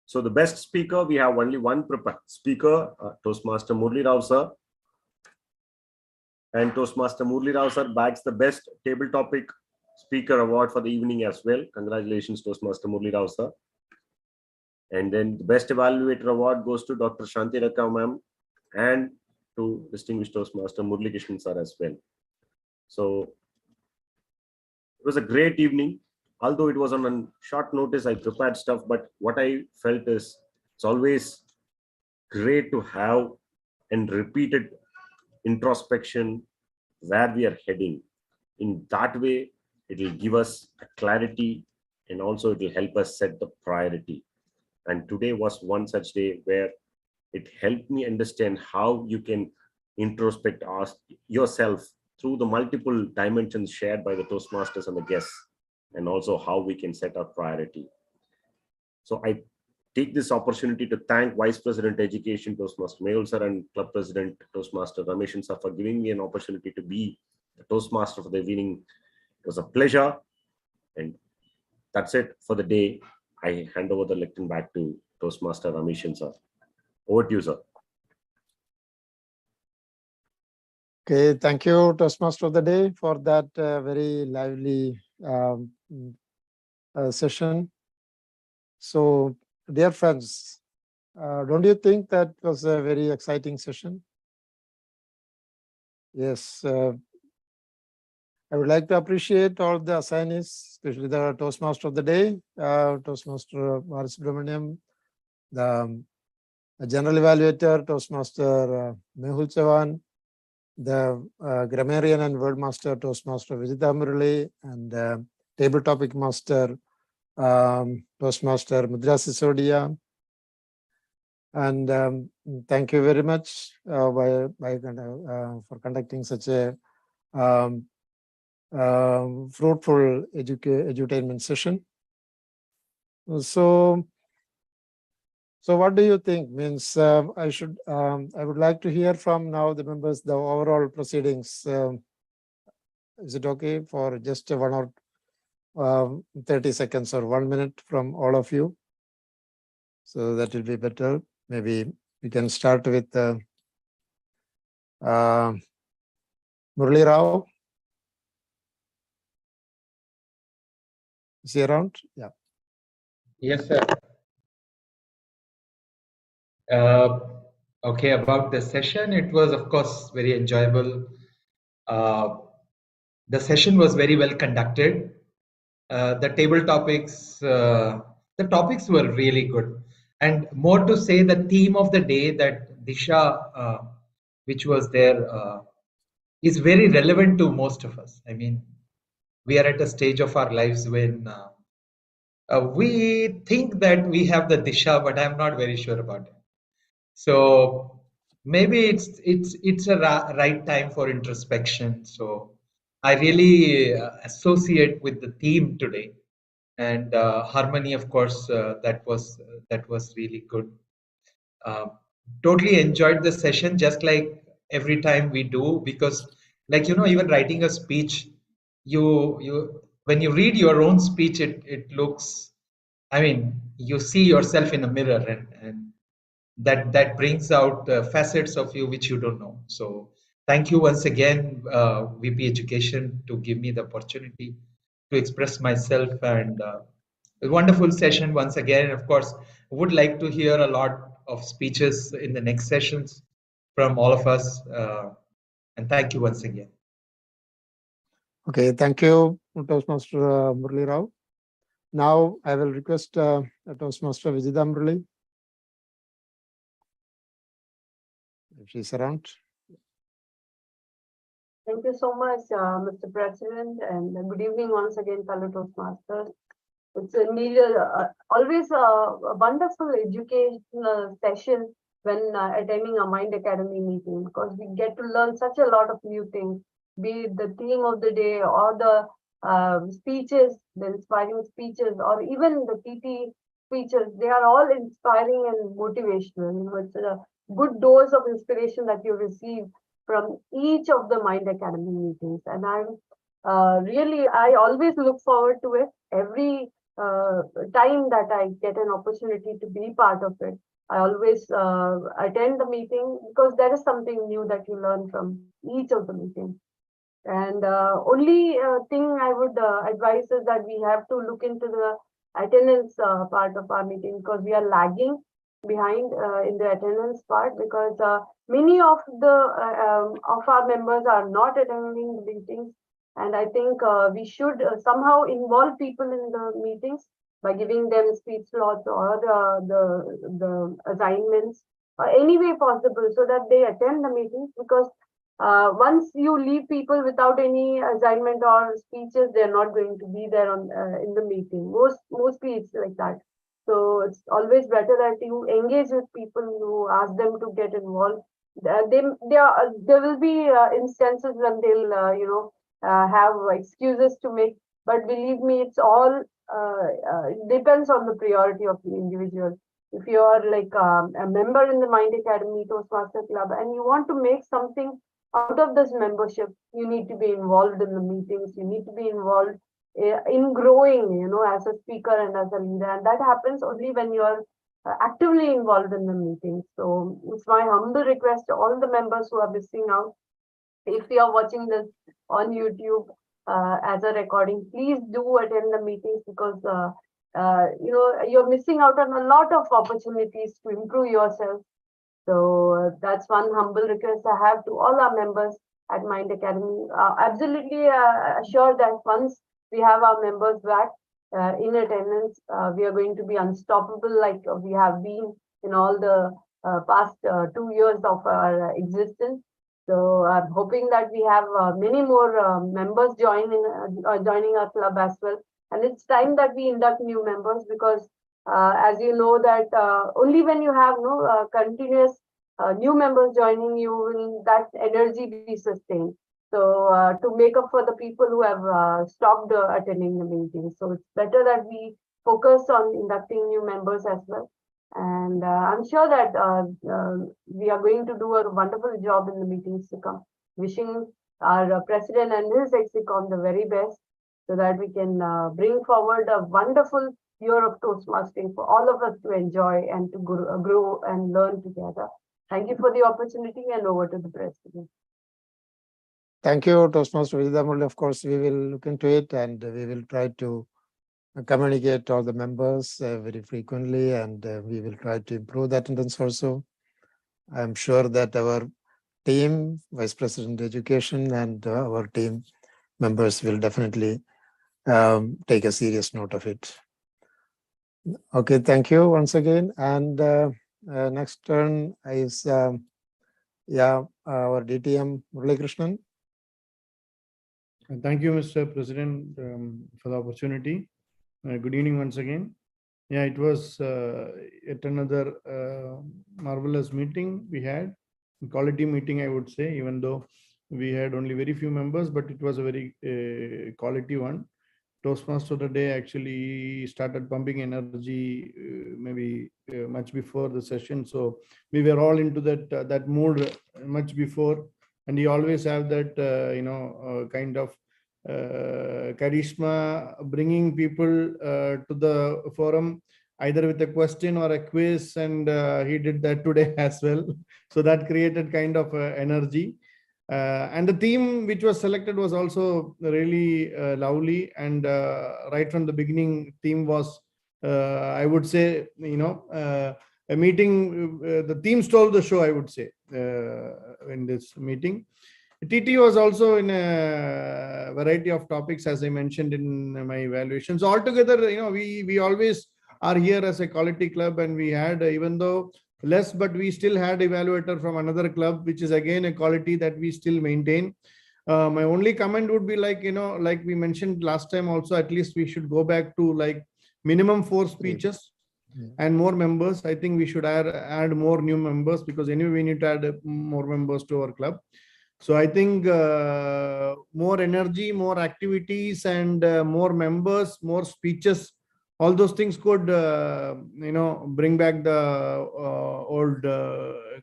So the best speaker, we have only one speaker, Toastmaster Murli Rao, sir. And Toastmaster Murli Rao, sir, bags the best table topic speaker award for the evening as well. Congratulations, Toastmaster Murli Rao, sir. And then the best evaluator award goes to Dr. Shanti Rakka, ma'am. And to distinguished Toastmaster Murli Krishnan sir as well. So it was a great evening. Although it was on a short notice, I prepared stuff, but what I felt is it's always great to have and repeated introspection where we are heading. In that way, it will give us a clarity, and also it will help us set the priority. And today was one such day where it helped me understand how you can introspect yourself through the multiple dimensions shared by the Toastmasters and the guests, and also how we can set our priority. So I take this opportunity to thank Vice President Education Toastmaster Mehul sir and Club President Toastmaster Ramesh sir for giving me an opportunity to be the Toastmaster for the evening. It was a pleasure, and that's it for the day. I hand over the lectern back to Toastmaster Ramesh sir. Over to you, sir. Okay, thank you, Toastmaster of the Day, for that very lively session. So, dear friends, don't you think that was a very exciting session? Yes, I would like to appreciate all the assignees, especially the Toastmaster of the Day, Toastmaster Maris Subramaniam, the General Evaluator, Toastmaster Mehul Chavan, the Grammarian and Word Master, Toastmaster Vijita Murali, and Table Topic Master, Toastmaster Mudra Sisodia. And thank you very much for conducting such a fruitful edutainment session. So what do you think? Means I would like to hear from now the members the overall proceedings. Is it okay for just 1 or 30 seconds or 1 minute from all of you? So that will be better. Maybe we can start with Murali Rao. Is he around? Yeah. Yes, sir. Okay, about the session, it was, of course, very enjoyable. The session was very well conducted. The table topics, the topics were really good. And more to say, the theme of the day, that Disha, which was there, is very relevant to most of us. I mean, we are at a stage of our lives when we think that we have the Disha, but I'm not very sure about it. So maybe it's a right time for introspection. So I really associate with the theme today, and harmony, of course, that was really good. Totally enjoyed the session, just like every time we do, because, like, even writing a speech, you when you read your own speech, it looks, I mean, you see yourself in a mirror, and that brings out facets of you which you don't know. So thank you once again, VP Education, to give me the opportunity to express myself, and a wonderful session once again. Of course, would like to hear a lot of speeches in the next sessions from all of us, and thank you once again. Okay, thank you, Toastmaster Murali Rao. Now I will request Toastmaster Vijita Murali, if she's around. Thank you so much, Mr. President, and good evening once again, fellow Toastmasters. It's indeed always a wonderful educational session when attending a Mind Academy meeting, because we get to learn such a lot of new things, be it the theme of the day or the speeches, the inspiring speeches, or even the PT speeches. They are all inspiring and motivational. It's a good dose of inspiration that you receive from each of the Mind Academy meetings. And I'm I always look forward to it every time that I get an opportunity to be part of it. I always attend the meeting, because there is something new that you learn from each of the meetings. And only thing I would advise is that we have to look into the attendance part of our meeting, because we are lagging behind in the attendance part, because many of our members are not attending the meetings, and I think we should somehow involve people in the meetings by giving them speech slots or the assignments any way possible, so that they attend the meetings. Because once you leave people without any assignment or speeches, they're not going to be there on in the meeting. Mostly it's like that. So it's always better that you engage with people, you ask them to get involved. There will be instances when they'll have excuses to make, but believe me, it's all it depends on the priority of the individual. If you are like a member in the Mind Academy Toastmaster Club and you want to make something out of this membership, you need to be involved in the meetings. You need to be involved in growing, as a speaker and as a leader. And that happens only when you are actively involved in the meetings. So it's my humble request to all the members who are listening out. If you are watching this on YouTube as a recording, please do attend the meetings, because you're missing out on a lot of opportunities to improve yourself. So that's one humble request I have to all our members at Mind Academy. Absolutely assured that once we have our members back in attendance, we are going to be unstoppable like we have been in all the past 2 years of our existence. So I'm hoping that we have many more members joining our club as well. And it's time that we induct new members, because as you know that only when you have continuous new members joining you, will that energy be sustained. So to make up for the people who have stopped attending the meetings. So it's better that we focus on inducting new members as well. And I'm sure that we are going to do a wonderful job in the meetings to come. Wishing our president and his execon the very best, so that we can bring forward a wonderful year of Toastmastering for all of us to enjoy and to grow and learn together. Thank you for the opportunity, and over to the president. Thank you, Toastmaster Vidamul. Of course, we will look into it and we will try to communicate all the members very frequently, and we will try to improve that attendance also. I'm sure that our team, Vice President Education, and our team members will definitely take a serious note of it. Okay, thank you once again. And next turn is our DTM Murali Krishnan. Thank you, Mr. President, for the opportunity. Good evening once again. Yeah, it was yet another marvelous meeting we had, quality meeting, I would say, even though we had only very few members, but it was a very quality one. Toastmaster of the day actually started pumping energy maybe much before the session. So we were all into that mood much before. And you always have that, kind of charisma, bringing people to the forum, either with a question or a quiz. And he did that today as well. So that created kind of energy. And the theme which was selected was also really lovely. And right from the beginning, theme was, I would say, a meeting, the theme stole the show, I would say, in this meeting. TT was also in a variety of topics, as I mentioned in my evaluations. So altogether, we always are here as a quality club, and we had, even though less, but we still had evaluator from another club, which is again a quality that we still maintain. My only comment would be like we mentioned last time also, at least we should go back to like minimum 4 speeches. And more members. I think we should add more new members, because anyway we need to add more members to our club. So I think more energy, more activities, and more members, more speeches, all those things could bring back the old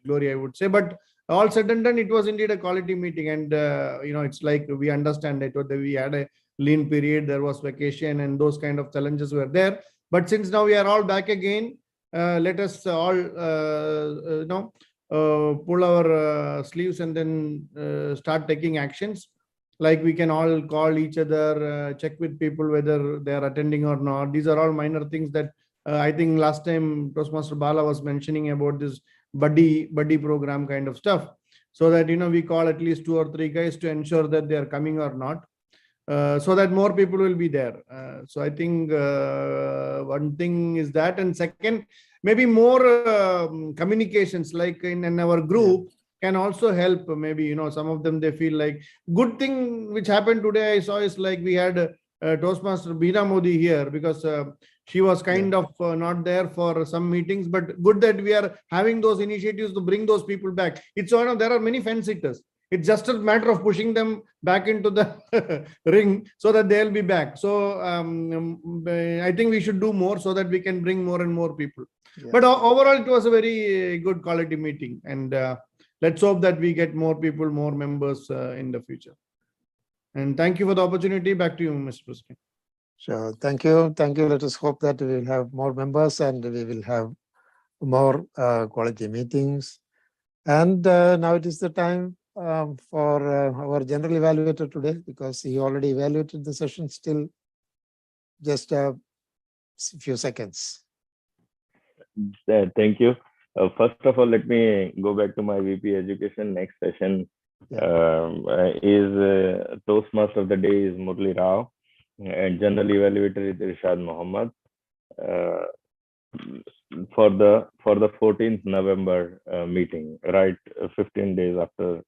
glory, I would say. But all said and done, it was indeed a quality meeting. And it's like we understand that we had a lean period, there was vacation, and those kind of challenges were there. But since now we are all back again, let us all pull our sleeves and then start taking actions. Like we can all call each other, check with people whether they are attending or not. These are all minor things that I think last time Toastmaster Bala was mentioning about this buddy program kind of stuff, so that we call at least 2 or 3 guys to ensure that they are coming or not, so that more people will be there. So I think one thing is that, and second, maybe more communications like in our group can also help. Maybe some of them, they feel like good thing which happened today I saw is like we had Toastmaster Beena Modi here, because she was kind of not there for some meetings, but good that we are having those initiatives to bring those people back. It's one of, there are many fence sitters. It's just a matter of pushing them back into the ring so that they'll be back. So I think we should do more so that we can bring more and more people. But overall, it was a very good quality meeting, and let's hope that we get more people, more members in the future. And thank you for the opportunity. Back to you, Mr. President. Sure. Thank you. Thank you. Let us hope that we will have more members and we will have more quality meetings. And now it is the time for our general evaluator today, because he already evaluated the session. Still just a few seconds. Thank you. First of all, let me go back to my VP Education. Next session is Toastmaster of the day is Murli Rao, and General Evaluator is Irshad Muhammad. For the 14th November meeting, right, 15 days after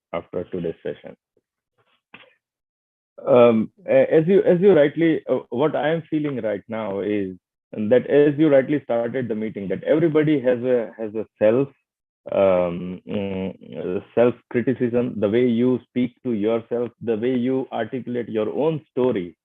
today's session. As you rightly, what I am feeling right now is that, as you rightly started the meeting, that everybody has a self criticism, the way you speak to yourself, the way you articulate your own story,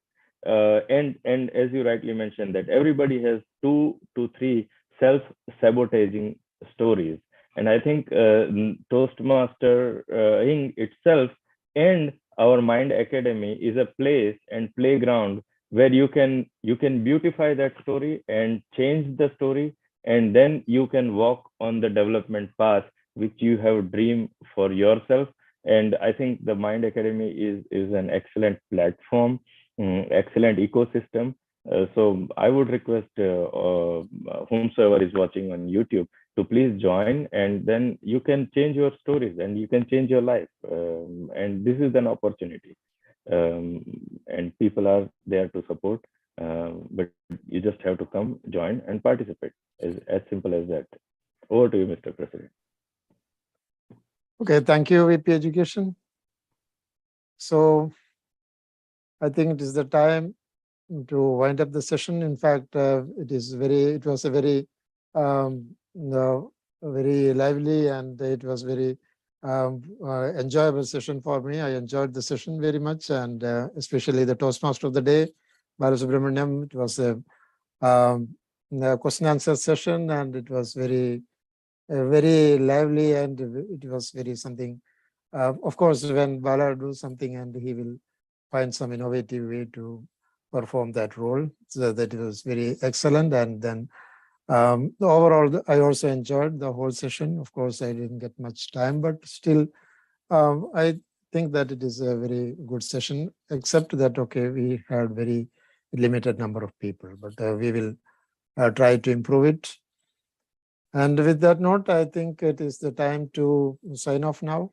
and as you rightly mentioned, that everybody has 2 to 3 self-sabotaging stories. And I think Toastmastering itself and our Mind Academy is a place and playground where you can beautify that story and change the story, and then you can walk on the development path which you have dreamed for yourself. And I think the Mind Academy is an excellent platform, excellent ecosystem. So I would request whomsoever is watching on YouTube to please join, and then you can change your stories and you can change your life. And this is an opportunity, and people are there to support, but you just have to come, join, and participate. As simple as that. Over to you, Mr. President. Okay, thank you, VP Education. So I think it is the time to wind up the session. In fact, it was a very very lively, and it was very enjoyable session for me. I enjoyed the session very much, and especially the Toastmaster of the day, Balasubramaniam. It was a question answer session, and it was very lively, and it was very something. Of course, when Bala does something, and he will find some innovative way to perform that role, so that it was very excellent. And then overall, I also enjoyed the whole session. Of course, I didn't get much time, but still, I think that it is a very good session, except that, okay, we had very limited number of people, but we will try to improve it. And with that note, I think it is the time to sign off now.